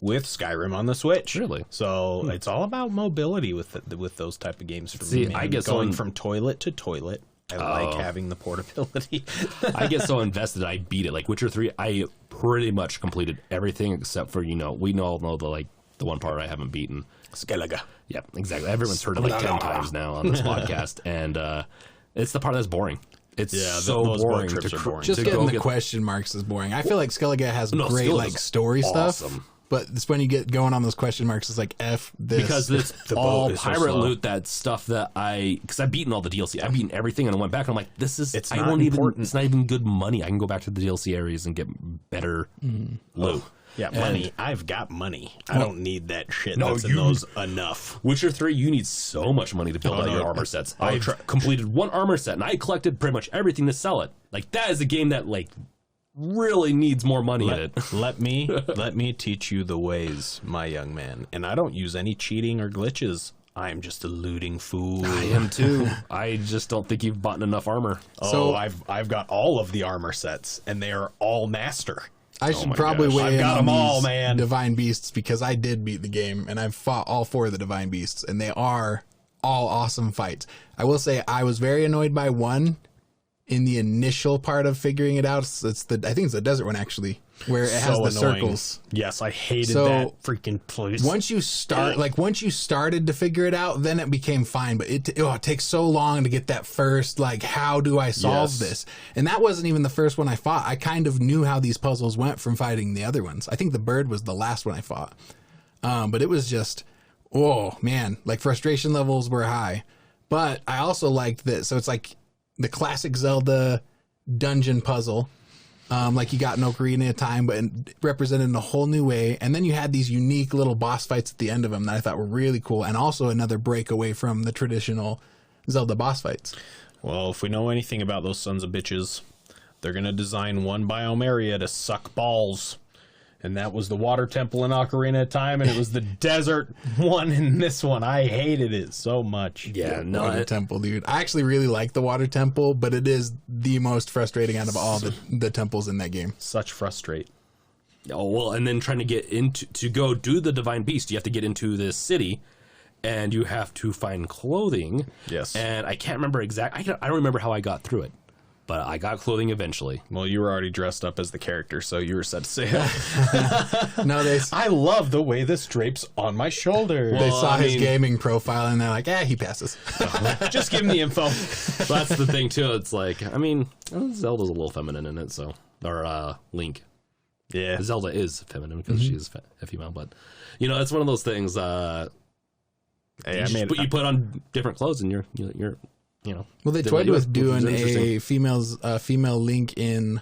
with Skyrim on the Switch. Really? So it's all about mobility with those type of games for me. I get going from toilet to toilet. I like having the portability. I get so invested, I beat it. Like Witcher 3, I pretty much completed everything except for, we all know the one part I haven't beaten. Skellige. Yeah, exactly. Everyone's heard it like 10 times now on this podcast, and it's the part that's boring. It's so boring. Just getting the question marks is boring. I feel like Skellige has great like story stuff. But it's when you get going on those question marks, it's like F this. Because it's all pirate loot, that stuff that because I've beaten all the DLC. I've beaten everything, and I went back and I'm like, it's not even good money. I can go back to the DLC areas and get better loot. Yeah, money. I've got money. I don't need that shit. That's in those enough. Witcher 3, you need so much money to build out your armor sets. I completed one armor set, and I collected pretty much everything to sell it. Like, that is a game that, like, really needs more money in it. Let me teach you the ways, my young man. And I don't use any cheating or glitches. I am just a looting fool. I am too. I just don't think you've bought enough armor. So I've got all of the armor sets, and they are all master. I should probably weigh in on all, man. Divine Beasts, because I did beat the game, and I've fought all 4 of the Divine Beasts, and they are all awesome fights. I will say I was very annoyed by one in the initial part of figuring it out. I think it's the desert one, actually. where it has the circles. Yes, I hated that freaking place. Once you started to figure it out, then it became fine. But it takes so long to get that first, like, how do I solve this? And that wasn't even the first one I fought. I kind of knew how these puzzles went from fighting the other ones. I think the bird was the last one I fought. But it was just, oh man, like frustration levels were high. But I also liked that. So it's like the classic Zelda dungeon puzzle. Like you got in Ocarina of Time, but represented in a whole new way. And then you had these unique little boss fights at the end of them that I thought were really cool. And also another break away from the traditional Zelda boss fights. Well, if we know anything about those sons of bitches, they're going to design one biome area to suck balls. And that was the water temple in Ocarina of Time, and it was the desert one in this one. I hated it so much. Yeah, no, water temple, dude. I actually really like the water temple, but it is the most frustrating out of all the temples in that game. Such frustrate. Oh, well, and then trying to get to go do the Divine Beast, you have to get into this city, and you have to find clothing. Yes. And I can't remember I don't remember how I got through it. But I got clothing eventually. Well, you were already dressed up as the character, so you were set to sail. No, I love the way this drapes on my shoulder. They saw his gaming profile, and they're like, he passes. Just give him the info. Well, that's the thing, too. It's like, I mean, Zelda's a little feminine in it, so. Or Link. Yeah. Zelda is feminine because she is a female, but, it's one of those things. You put on different clothes, and you're well, they toyed with doing a female Link in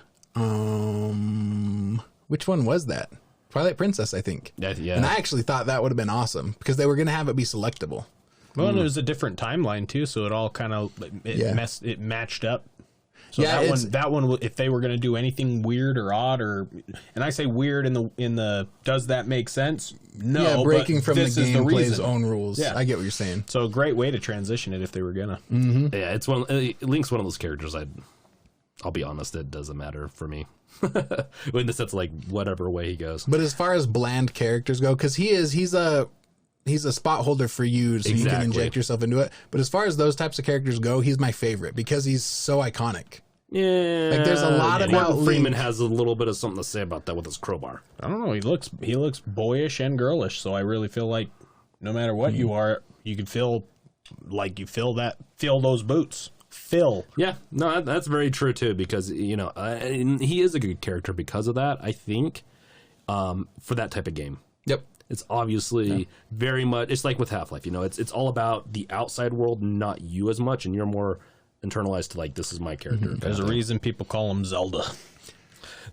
which one was that? Twilight Princess, I think. Yeah. And I actually thought that would have been awesome because they were going to have it be selectable. Well, and it was a different timeline too, so it all kind of it matched up. So that one, if they were going to do anything weird or odd, and I say weird in the does that make sense? No, yeah, breaking from the gameplay's own rules. Yeah, I get what you're saying. So a great way to transition it if they were gonna. Mm-hmm. Yeah, it's Link's one of those characters. I'll be honest, it doesn't matter for me. In the sense, like whatever way he goes. But as far as bland characters go, because he's a spot holder for you, so you can inject yourself into it. But as far as those types of characters go, he's my favorite because he's so iconic. Yeah, like there's a lot about Link. Freeman has a little bit of something to say about that with his crowbar. I don't know. He looks boyish and girlish, so I really feel like no matter what you are, you can feel like you feel those boots. Yeah, no, that's very true too. Because and he is a good character because of that. I think for that type of game. Yep. It's obviously very much. It's like with Half-Life. It's all about the outside world, not you as much, and you're more internalized to like this is my character. There's a reason people call him Zelda.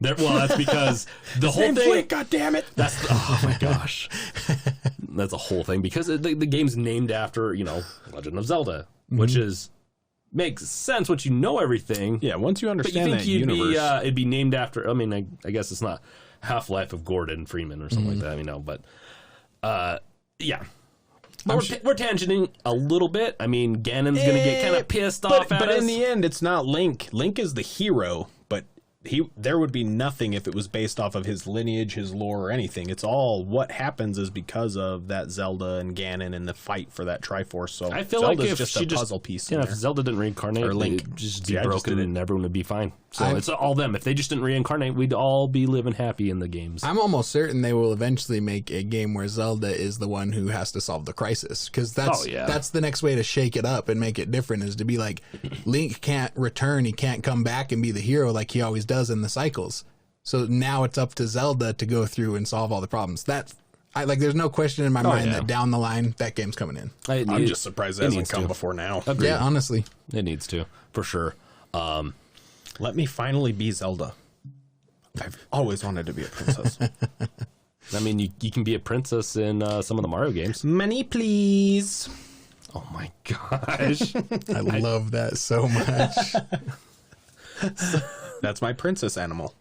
That's because the whole thing. Flint, God damn it! Oh my gosh, that's a whole thing because the game's named after Legend of Zelda, which makes sense once you know everything. Yeah, once you understand that universe, it'd be named after. I mean, I guess it's not Half-Life of Gordon Freeman or something like that, but yeah. But we're tangenting a little bit. I mean, Ganon's going to get kind of pissed off at us. But in the end, it's not Link. Link is the hero, but there would be nothing if it was based off of his lineage, his lore, or anything. It's all what happens is because of that Zelda and Ganon and the fight for that Triforce. So I feel Zelda's like if just a puzzle piece. If Zelda didn't reincarnate, or Link it'd just be broken and everyone would be fine. So it's all them. If they just didn't reincarnate, we'd all be living happy in the games. I'm almost certain they will eventually make a game where Zelda is the one who has to solve the crisis, because that's the next way to shake it up and make it different, is to be like, Link can't return, he can't come back and be the hero like he always does in the cycles. So now it's up to Zelda to go through and solve all the problems. There's no question in my mind that down the line that game's coming in. I'm just surprised it hasn't come before now. Agreed. Yeah, honestly, it needs to, for sure. Let me finally be Zelda. I've always wanted to be a princess. I mean, you can be a princess in some of the Mario games. Money, please. Oh my gosh. I love that so much. That's my princess animal.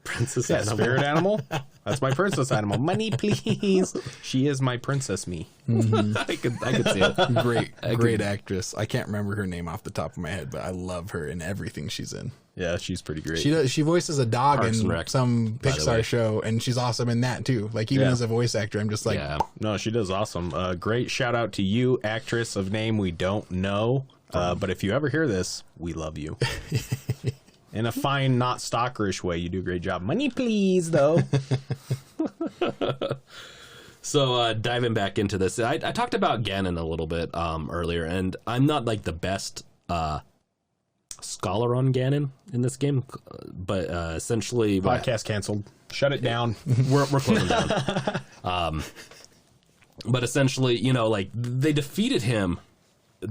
Princess animal. Spirit animal? That's my princess animal. Money, please. She is my princess me. Mm-hmm. I could see it. Great actress. I can't remember her name off the top of my head, but I love her in everything she's in. Yeah, she's pretty great. She voices a dog Parks in some Pixar show, and she's awesome in that too. Like, even as a voice actor, I'm just like... Yeah. No, she does awesome. Great shout out to you, actress of name we don't know. But if you ever hear this, we love you. In a fine, not stalkerish way, you do a great job. Money, please, though. So diving back into this, I talked about Ganon a little bit earlier, and I'm not like the best scholar on Ganon in this game, but essentially... Podcast canceled. Shut it down. We're closing down. But essentially, you know, like, they defeated him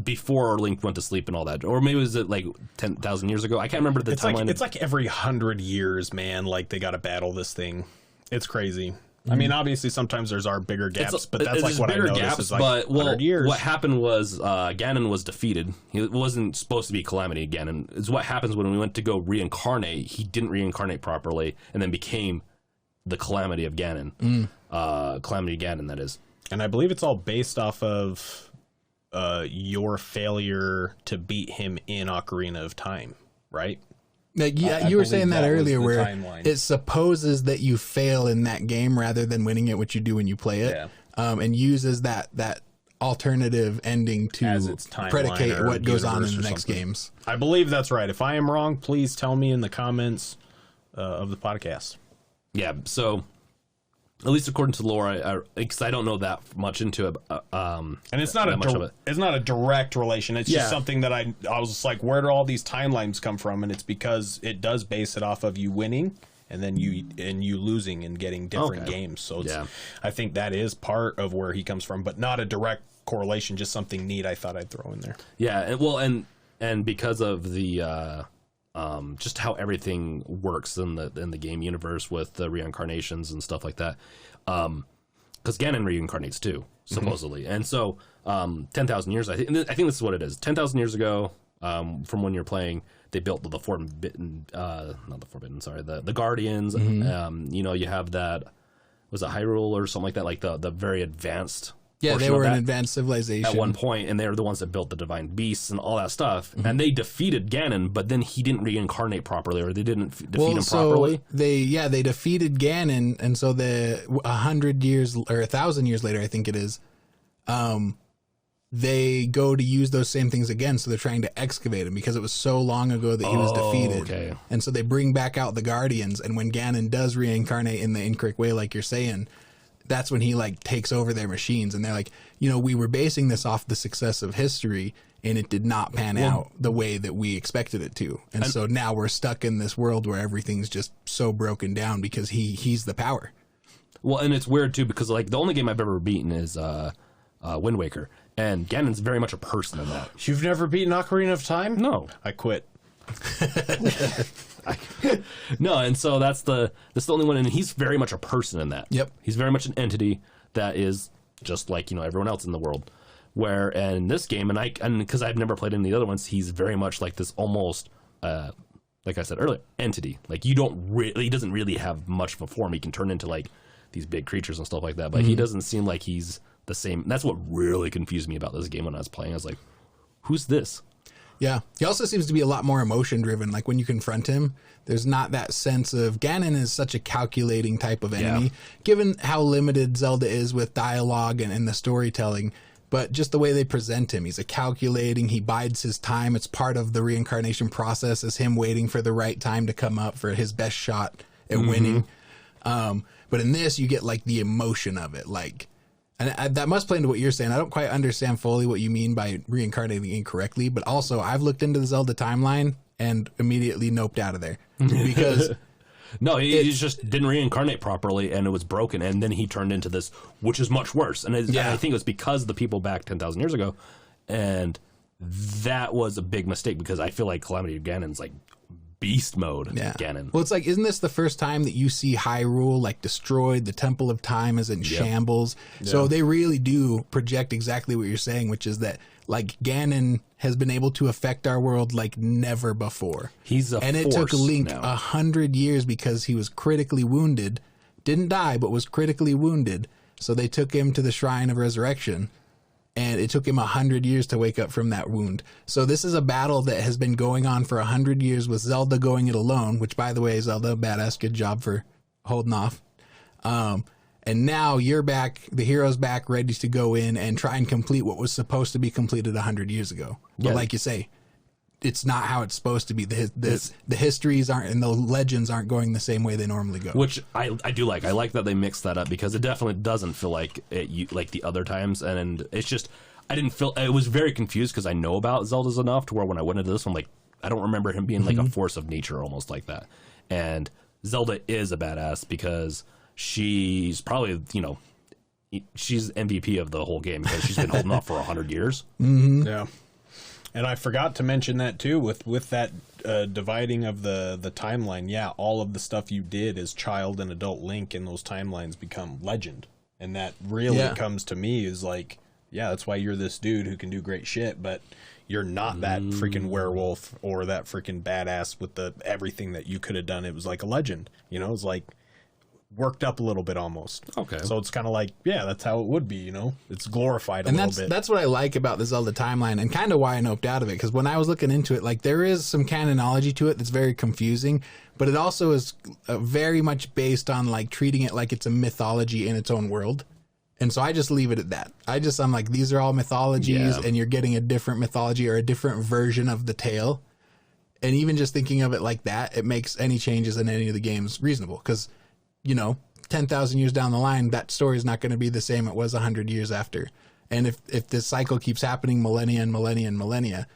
before Link went to sleep and all that. Or maybe it was like 10,000 years ago. I can't remember the timeline. It's like every 100 years, man, like they got to battle this thing. It's crazy. I mean, obviously, sometimes there's our bigger gaps, but that's like what I noticed is like but, 100 years. What happened was Ganon was defeated. He wasn't supposed to be Calamity Ganon. It's what happens when we went to go reincarnate. He didn't reincarnate properly and then became the Calamity of Ganon. Calamity Ganon, that is. And I believe it's all based off of your failure to beat him in Ocarina of Time, right? Like, yeah, I you were saying that was earlier the where timeline. it supposes that you fail in that game rather than winning it, which you do when you play it, and uses that alternative ending to As its timeline predicate or what goes on in universe the or next something. games. I believe that's right. If I am wrong, please tell me in the comments of the podcast. Yeah, so... At least according to lore, because I don't know that much into it. And it's not it's not a direct relation. It's Yeah. just something that I was just like, where do all these timelines come from? And it's because it does base it off of you winning and then you losing and getting different games. So it's, I think that is part of where he comes from, but not a direct correlation. Just something neat I thought I'd throw in there. Yeah, and because of the just how everything works in the game universe with the reincarnations and stuff like that, because Ganon reincarnates too, supposedly, and so 10,000 years. I think this is what it is. 10,000 years ago, from when you're playing, they built the Forbidden, not the Forbidden, sorry, the Guardians. You know, you have that, was it Hyrule or something like that, like the very advanced. Yeah, they were an advanced civilization at one point, and they were the ones that built the divine beasts and all that stuff. And they defeated Ganon, but then he didn't reincarnate properly, or they didn't defeat him properly. They defeated Ganon, and so 100 years or 1,000 years later, I think it is, they go to use those same things again. So they're trying to excavate him because it was so long ago that he was defeated. Okay. And so they bring back out the Guardians, and when Ganon does reincarnate in the incorrect way, like you're saying, that's when he like takes over their machines, and they're like, you know, we were basing this off the success of history, and it did not pan out the way that we expected it to. And so now we're stuck in this world where everything's just so broken down because he's the power. Well, and it's weird too, because like the only game I've ever beaten is Wind Waker, and Ganon's very much a person in that. You've never beaten Ocarina of Time? No. I quit. No, and so that's the only one, and he's very much a person in that. Yep. He's very much an entity that is just like, you know, everyone else in the world. Where in this game, and because I've never played any of the other ones, he's very much like this almost, like I said earlier, entity. Like he doesn't really have much of a form. He can turn into like these big creatures and stuff like that, but he doesn't seem like he's the same. That's what really confused me about this game when I was playing. I was like, who's this? Yeah. He also seems to be a lot more emotion driven. Like when you confront him, there's not that sense of Ganon is such a calculating type of enemy, given how limited Zelda is with dialogue and the storytelling. But just the way they present him, he's he bides his time. It's part of the reincarnation process, is him waiting for the right time to come up for his best shot at winning. But in this, you get like the emotion of it. Like, and that must play into what you're saying. I don't quite understand fully what you mean by reincarnating incorrectly, but also I've looked into the Zelda timeline and immediately noped out of there because no, he just didn't reincarnate properly, and it was broken, and then he turned into this, which is much worse. And and I think it was because the people back 10,000 years ago, and that was a big mistake, because I feel like Calamity Ganon's like beast mode Ganon. Well, it's like, isn't this the first time that you see Hyrule like destroyed? The Temple of Time is in shambles. So they really do project exactly what you're saying, which is that like Ganon has been able to affect our world like never before. He's a and force it took Link now. 100 years because he was critically wounded, didn't die, but was critically wounded. So they took him to the Shrine of Resurrection. And it took him 100 years to wake up from that wound. So this is a battle that has been going on for 100 years with Zelda going it alone, which, by the way, Zelda, badass, good job for holding off. And now you're back, the hero's back, ready to go in and try and complete what was supposed to be completed 100 years ago. But like you say, it's not how it's supposed to be. The histories aren't and the legends aren't going the same way they normally go. Which I do like. I like that they mixed that up because it definitely doesn't feel like like the other times. And it's just I didn't feel. I was very confused because I know about Zeldas enough to where when I went into this, I'm like, I don't remember him being like a force of nature almost like that. And Zelda is a badass because she's probably she's MVP of the whole game because she's been holding off for 100 years. Mm-hmm. Yeah. And I forgot to mention that too with that dividing of the timeline. Yeah, all of the stuff you did as child and adult Link in those timelines become legend. And that really comes to me is like, yeah, that's why you're this dude who can do great shit, but you're not that freaking werewolf or that freaking badass with the everything that you could have done. It was like a legend. It's like worked up a little bit almost. Okay. So it's kind of like, yeah, that's how it would be, It's glorified a little bit. That's what I like about the Zelda timeline and kind of why I noped out of it, because when I was looking into it, like there is some canonology to it that's very confusing, but it also is very much based on like treating it like it's a mythology in its own world. And so I just leave it at that. I'm like, these are all mythologies and you're getting a different mythology or a different version of the tale. And even just thinking of it like that, it makes any changes in any of the games reasonable because 10,000 years down the line, that story is not going to be the same it was 100 years after. And if this cycle keeps happening millennia and millennia and millennia,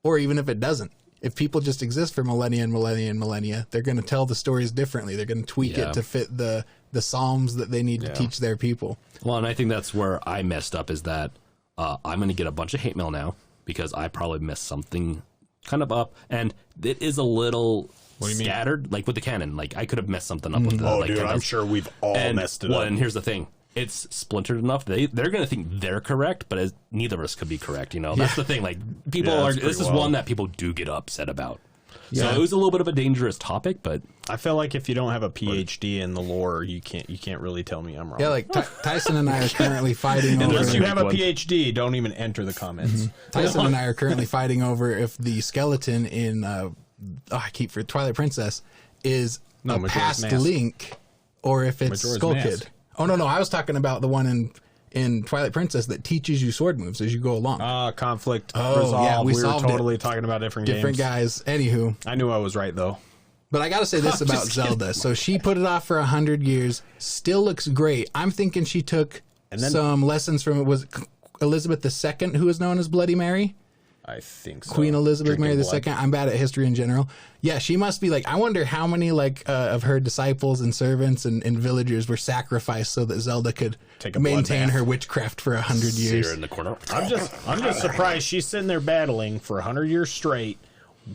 or even if it doesn't, if people just exist for millennia and millennia and millennia, they're going to tell the stories differently. They're going to tweak it to fit the psalms that they need to teach their people. Well, and I think that's where I messed up is that I'm going to get a bunch of hate mail now because I probably messed something kind of up. And it is a little... What do you scattered mean? Like with the canon, like I could have messed something up with that. Oh, like, dude, I'm sure we've all messed it up. And here's the thing: it's splintered enough. They're going to think they're correct, but neither of us could be correct. That's the thing. Like people are. This is one that people do get upset about. Yeah. So it was a little bit of a dangerous topic, but I feel like if you don't have a PhD in the lore, you can't really tell me I'm wrong. Yeah, like Tyson and I are currently fighting over... Unless you have a PhD, don't even enter the comments. Tyson and I are currently fighting over if the skeleton in for Twilight Princess is a past Link or if it's Skull Kid. Oh, no, I was talking about the one in Twilight Princess that teaches you sword moves as you go along. Conflict resolved. Yeah, we were totally talking about different guys. Anywho. I knew I was right, though. But I got to say this about Zelda. So she put it off for 100 years. Still looks great. I'm thinking she took some lessons from, it was Elizabeth II, who is known as Bloody Mary? I think so. Queen Elizabeth Mary II. I'm bad at history in general. Yeah, she must be like, I wonder how many of her disciples and servants and villagers were sacrificed so that Zelda could maintain her witchcraft for 100 years. See her in the corner. I'm just surprised she's sitting there battling for 100 years straight,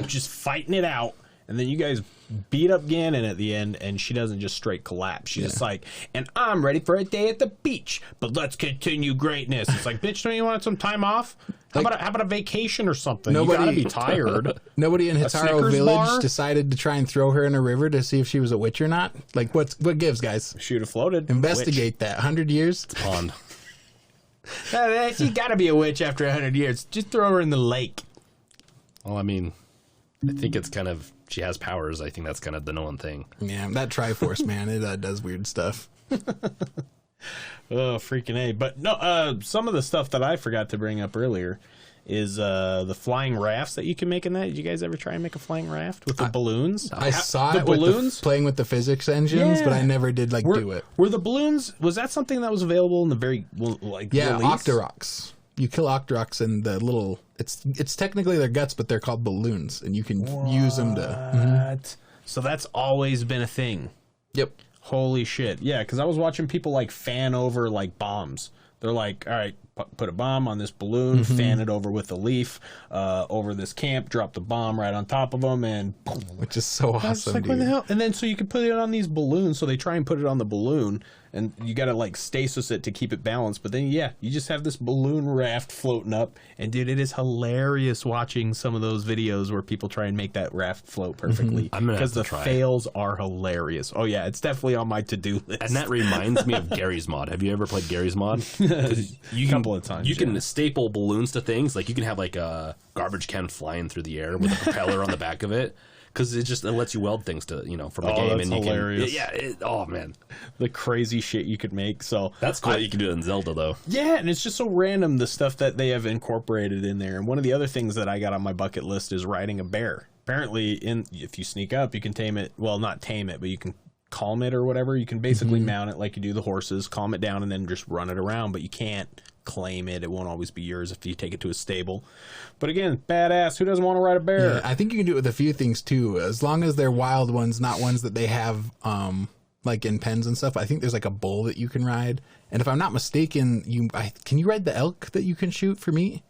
just fighting it out, and then you guys beat up Ganon at the end, and she doesn't just straight collapse. She's just like, and I'm ready for a day at the beach, but let's continue greatness. It's like, bitch, don't you want some time off? How about a vacation or something? You gotta be tired. Nobody in Hitaro Village decided to try and throw her in a river to see if she was a witch or not? Like, what gives, guys? She'd have floated. Investigate that. 100 years? It's a pond. She gotta be a witch after 100 years. Just throw her in the lake. Well, I mean, I think it's kind of... She has powers. I think that's kind of the known thing. Yeah, that Triforce, man, it does weird stuff. Oh, freaking A. But no, some of the stuff that I forgot to bring up earlier is the flying rafts that you can make in that. Did you guys ever try and make a flying raft with the balloons? I saw the balloons playing with the physics engines, but I never did do it. Were the balloons? Was that something that was available in the very release? Octoroks. You kill Octoroks and the little. It's technically their guts, but they're called balloons, and you can use them to. So that's always been a thing. Yep. Holy shit. Yeah, because I was watching people fan over bombs. They're like, all right, put a bomb on this balloon, fan it over with a leaf over this camp, drop the bomb right on top of them, and boom. Which is so awesome. Like, what the hell? And then so you can put it on these balloons. So they try and put it on the balloon, and you got to stasis it to keep it balanced. But then you just have this balloon raft floating up, and dude, it is hilarious watching some of those videos where people try and make that raft float perfectly. Because the fails are hilarious. Oh yeah, it's definitely on my to-do list. And that reminds me of Gary's mod. Have you ever played Gary's mod? A couple of times. You can staple balloons to things. Like you can have a garbage can flying through the air with a propeller on the back of it. Because it lets you weld things to from the game, that's and you hilarious. can. Oh man, the crazy shit you could make. So That's cool that you can do it in Zelda, though. yeah, and it's just so random, the stuff that they have incorporated in there. And one of the other things that I got on my bucket list is riding a bear. Apparently, if you sneak up, you can tame it. Well, not tame it, but you can calm it or whatever. You can basically mount it like you do the horses, calm it down, and then just run it around. But you can't claim it. It won't always be yours if you take it to a stable. But again, badass. Who doesn't want to ride a bear? Yeah, I think you can do it with a few things too, as long as they're wild ones, not ones that they have like in pens and stuff. I think there's like a bull that you can ride, and if I'm not mistaken, can you ride the elk that you can shoot for meat?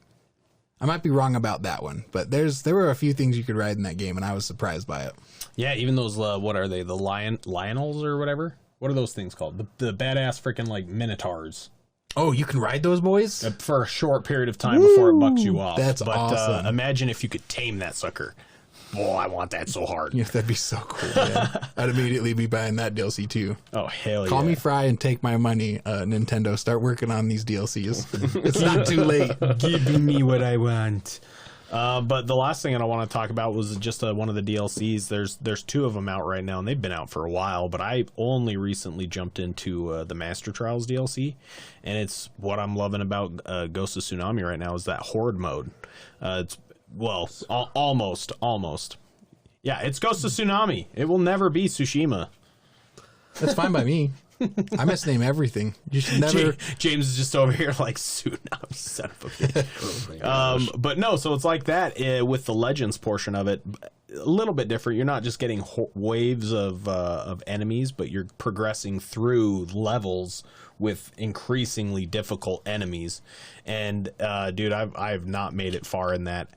I might be wrong about that one, but there were a few things you could ride in that game, and I was surprised by it. Yeah, even those what are they? The lionels or whatever? What are those things called? The badass freaking like minotaurs. Oh, you can ride those boys? For a short period of time before it bucks you off. That's awesome. Imagine if you could tame that sucker. Oh, I want that so hard. Yeah, that'd be so cool, man. I'd immediately be buying that DLC too. Oh, hell yeah. Call me Fry and take my money, Nintendo. Start working on these DLCs. It's not too late. Give me what I want. But the last thing that I want to talk about was just one of the DLCs. There's two of them out right now, and they've been out for a while, but I only recently jumped into the Master Trials DLC, and it's what I'm loving about Ghost of Tsunami right now is that Horde mode. It's almost. Yeah, it's Ghost of Tsunami. It will never be Tsushima. That's fine by me. I misname everything. You should never. James is just over here like Tsunami, son of a bitch. But no, so it's like that with the Legends portion of it. A little bit different. You're not just getting waves of enemies, but you're progressing through levels with increasingly difficult enemies. And dude, I've not made it far in that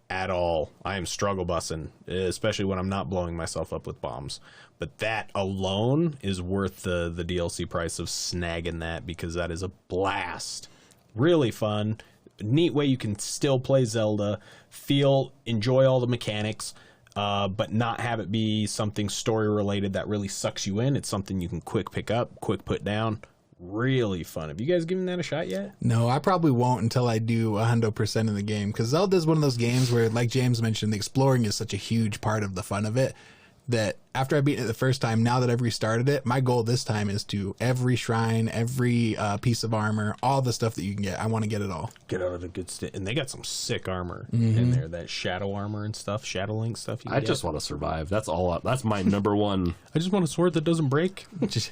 at all. I am struggle bussing, especially when I'm not blowing myself up with bombs. But that alone is worth the DLC price of snagging that, because that is a blast. Really fun. Neat way you can still play Zelda, enjoy all the mechanics, but not have it be something story related that really sucks you in. It's something you can quick pick up, quick put down. Really fun. Have you guys given that a shot yet? No, I probably won't until I do 100% of the game, because Zelda is one of those games where, like James mentioned, the exploring is such a huge part of the fun of it, that after I beat it the first time, now that I've restarted it, my goal this time is to every shrine, every piece of armor, all the stuff that you can get. I want to get it all. Get out of the good stuff. And they got some sick armor in there, that shadow armor and stuff, shadow link stuff. I just want to survive. That's all. That's my number one. I just want a sword that doesn't break.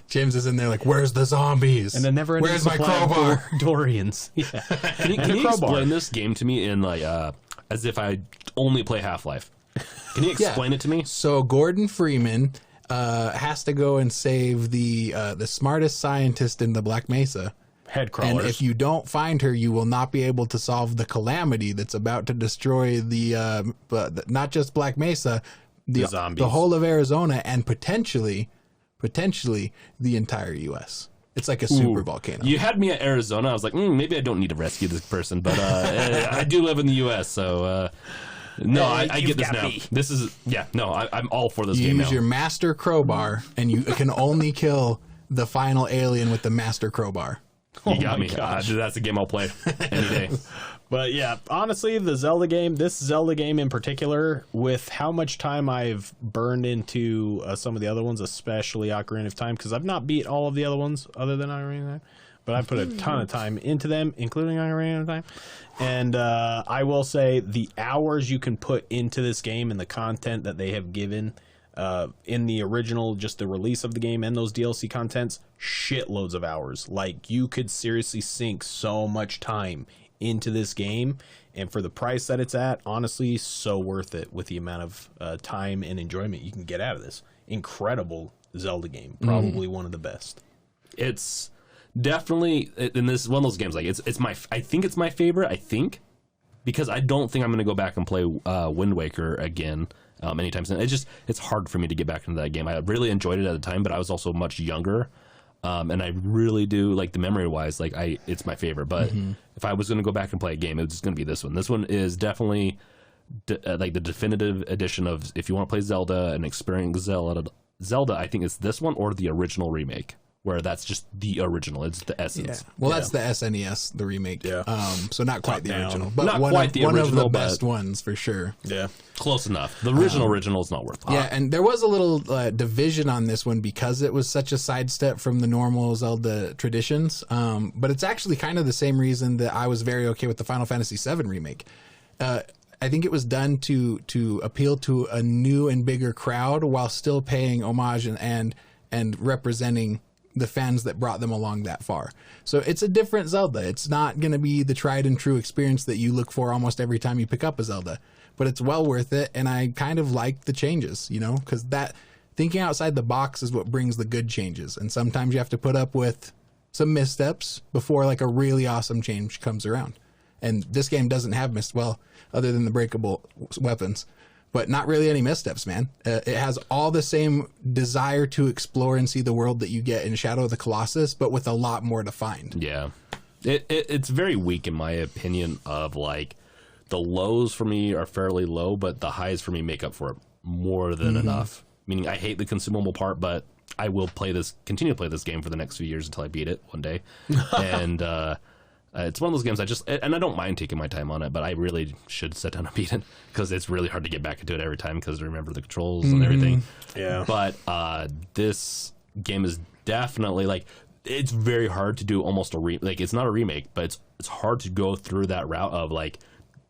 James is in there like, where's the zombies? And then never where's my crowbar? Dorians. Yeah. Can you explain this game to me in like as if I only play Half-Life? Can you explain it to me? So Gordon Freeman has to go and save the smartest scientist in the Black Mesa. Head crawlers. And if you don't find her, you will not be able to solve the calamity that's about to destroy the not just Black Mesa, the zombies, the whole of Arizona, and potentially the entire U.S. It's like a super volcano. You had me at Arizona. I was like, maybe I don't need to rescue this person, but I do live in the U.S., so. No, I get this now. This is, I'm all for this game now. You use your master crowbar, and you can only kill the final alien with the master crowbar. You got me. That's a game I'll play any day. But yeah, honestly, this Zelda game in particular, with how much time I've burned into some of the other ones, especially Ocarina of Time, because I've not beat all of the other ones other than Ocarina of Time, but I put a ton of time into them, including Ocarina of Time. And I will say the hours you can put into this game and the content that they have given in the original, just the release of the game and those DLC contents, shitloads of hours. Like, you could seriously sink so much time into this game, and for the price that it's at, honestly, so worth it with the amount of time and enjoyment you can get out of this incredible Zelda game. Probably one of the best. It's definitely, and this is one of those games, like I think it's my favorite, because I don't think I'm going to go back and play Wind Waker again anytime soon. It's hard for me to get back into that game. I really enjoyed it at the time, but I was also much younger, and I really do, like, the memory wise, like, it's my favorite. But if I was going to go back and play a game, it's going to be this one. This one is definitely like the definitive edition of, if you want to play Zelda and experience Zelda, I think it's this one or the original remake, where that's just the original. It's the Yeah. essence. Well, that's the SNES, the remake. Yeah. So not quite the down. original, but Not one quite of, the one of original, the but- best ones for sure. Yeah. Close enough. The original is not worth it. Yeah, and there was a little division on this one because it was such a sidestep from the normal Zelda traditions. But it's actually kind of the same reason that I was very okay with the Final Fantasy VII remake. I think it was done to appeal to a new and bigger crowd while still paying homage and representing the fans that brought them along that far. So it's a different Zelda. It's not going to be the tried and true experience that you look for almost every time you pick up a Zelda, but it's well worth it. And I kind of like the changes, you know, because that thinking outside the box is what brings the good changes. And sometimes you have to put up with some missteps before like a really awesome change comes around. And this game doesn't have other than the breakable weapons, but not really any missteps, man. It has all the same desire to explore and see the world that you get in Shadow of the Colossus, but with a lot more to find. Yeah. It's very weak in my opinion of like the lows for me are fairly low, but the highs for me make up for it more than enough. Meaning I hate the consumable part, but I will continue to play this game for the next few years until I beat it one day. And, it's one of those games and I don't mind taking my time on it, but I really should sit down and beat it because it's really hard to get back into it every time because I remember the controls and everything. Yeah. But this game is definitely like, it's very hard to do almost it's not a remake, but it's hard to go through that route of like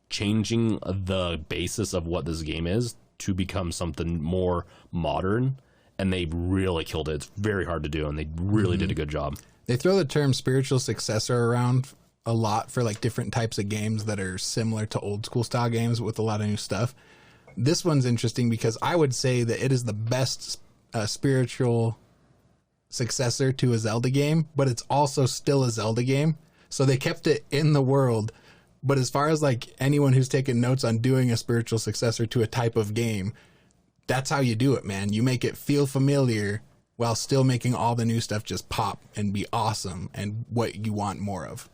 changing the basis of what this game is to become something more modern. And they really killed it. It's very hard to do, and they really did a good job. They throw the term spiritual successor around a lot for like different types of games that are similar to old school style games with a lot of new stuff. This one's interesting because I would say that it is the best spiritual successor to a Zelda game, but it's also still a Zelda game. So they kept it in the world. But as far as like anyone who's taken notes on doing a spiritual successor to a type of game, that's how you do it, man. You make it feel familiar while still making all the new stuff just pop and be awesome and what you want more of.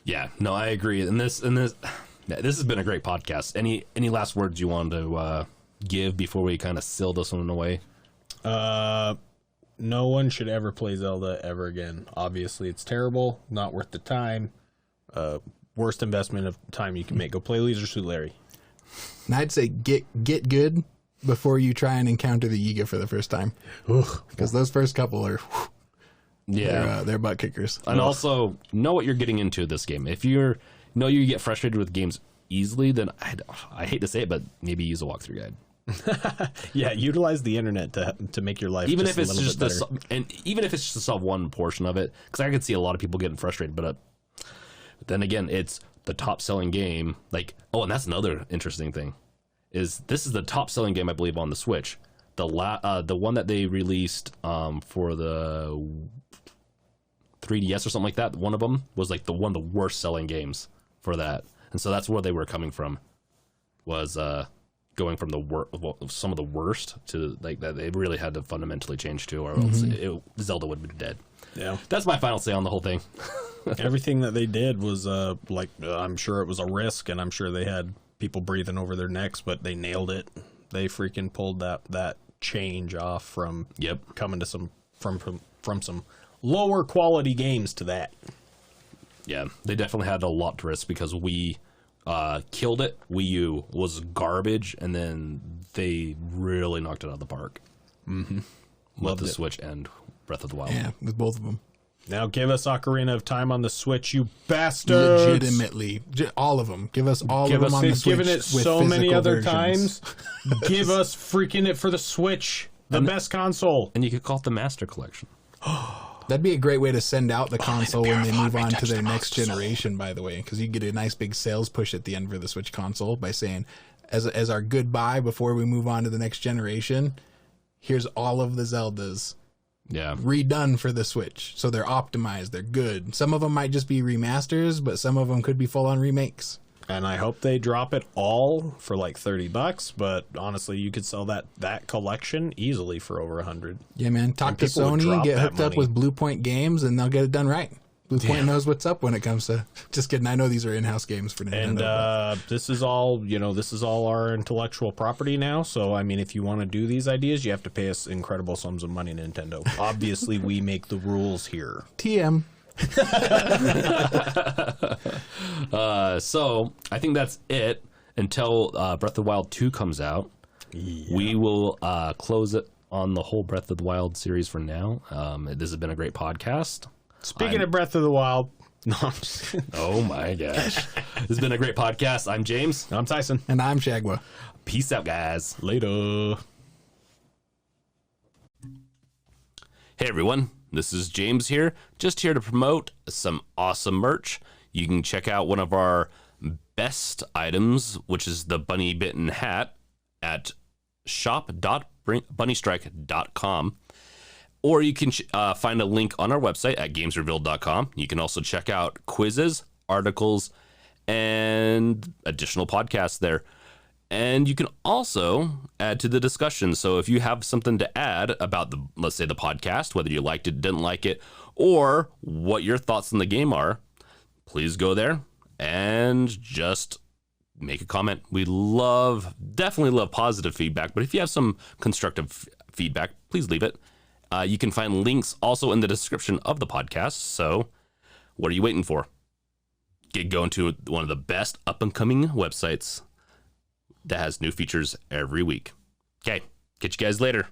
Yeah, no, I agree. And this has been a great podcast. Any last words you want to give before we kind of seal this one away? No one should ever play Zelda ever again. Obviously, it's terrible, not worth the time. Worst investment of time you can make. Go play Leisure Suit Larry. And I'd say get good before you try and encounter the Yiga for the first time, because those first couple are they're butt kickers. And also know what you're getting into this game. If you get frustrated with games easily, then I hate to say it, but maybe use a walkthrough guide. Yeah, utilize the internet to make your life Even just if it's a little just bit better. and even if it's just to solve one portion of it, because I could see a lot of people getting frustrated. But then again, it's the top selling game. Like, and that's another interesting thing. This is the top selling game I believe on the Switch. The one that they released for the 3DS or something like that. One of them was like one of the worst selling games for that, and so that's where they were coming from. Was going from some of the worst to like that. They really had to fundamentally change to, or else Zelda would have been dead. Yeah, that's my final say on the whole thing. Everything that they did was I'm sure it was a risk, and I'm sure they had people breathing over their necks, but they nailed it. They freaking pulled that change off from coming to some from some lower quality games to that. Yeah, they definitely had a lot to risk because we killed it. Wii U was garbage, and then they really knocked it out of the park. Mm-hmm. With the Switch and Breath of the Wild. Yeah, with both of them. Now give us Ocarina of Time on the Switch, you bastards! Legitimately, all of them. Give us all of them on the Switch. Given it with so many other versions. times. Give us freaking it for the Switch, the best console. And you could call it the Master Collection. That'd be a great way to send out the console when they move on to their the next generation, by the way, because you get a nice big sales push at the end for the Switch console by saying, as our goodbye before we move on to the next generation, here's all of the Zeldas. Yeah. Redone for the Switch. So they're optimized. They're good. Some of them might just be remasters, but some of them could be full-on remakes. And I hope they drop it all for like $30, but honestly, you could sell that collection easily for over $100. Yeah, man. Talk to people would Sony, drop get that hooked up money. with Blue Point Games, and they'll get it done right. Blue Point knows what's up when it comes to. Just kidding. I know these are in-house games for Nintendo. And this is all, this is all our intellectual property now. So, I mean, if you want to do these ideas, you have to pay us incredible sums of money, Nintendo. Obviously, we make the rules here. TM. So I think that's it until Breath of the Wild 2 comes out. Yeah. We will close it on the whole Breath of the Wild series for now. This has been a great podcast. Speaking of Breath of the Wild, no, I'm just kidding. Oh my gosh. This has been a great podcast. I'm James. I'm Tyson. And I'm Shagwa. Peace out, guys. Later. Hey, everyone. This is James here, just here to promote some awesome merch. You can check out one of our best items, which is the Bunny Bitten hat, at shop.bunnystrike.com. Or you can find a link on our website at gamesrevealed.com. You can also check out quizzes, articles, and additional podcasts there. And you can also add to the discussion. So if you have something to add about let's say the podcast, whether you liked it, didn't like it, or what your thoughts on the game are, please go there and just make a comment. We definitely love positive feedback, but if you have some constructive feedback, please leave it. You can find links also in the description of the podcast. So what are you waiting for? Get going to one of the best up and coming websites that has new features every week. Okay, catch you guys later.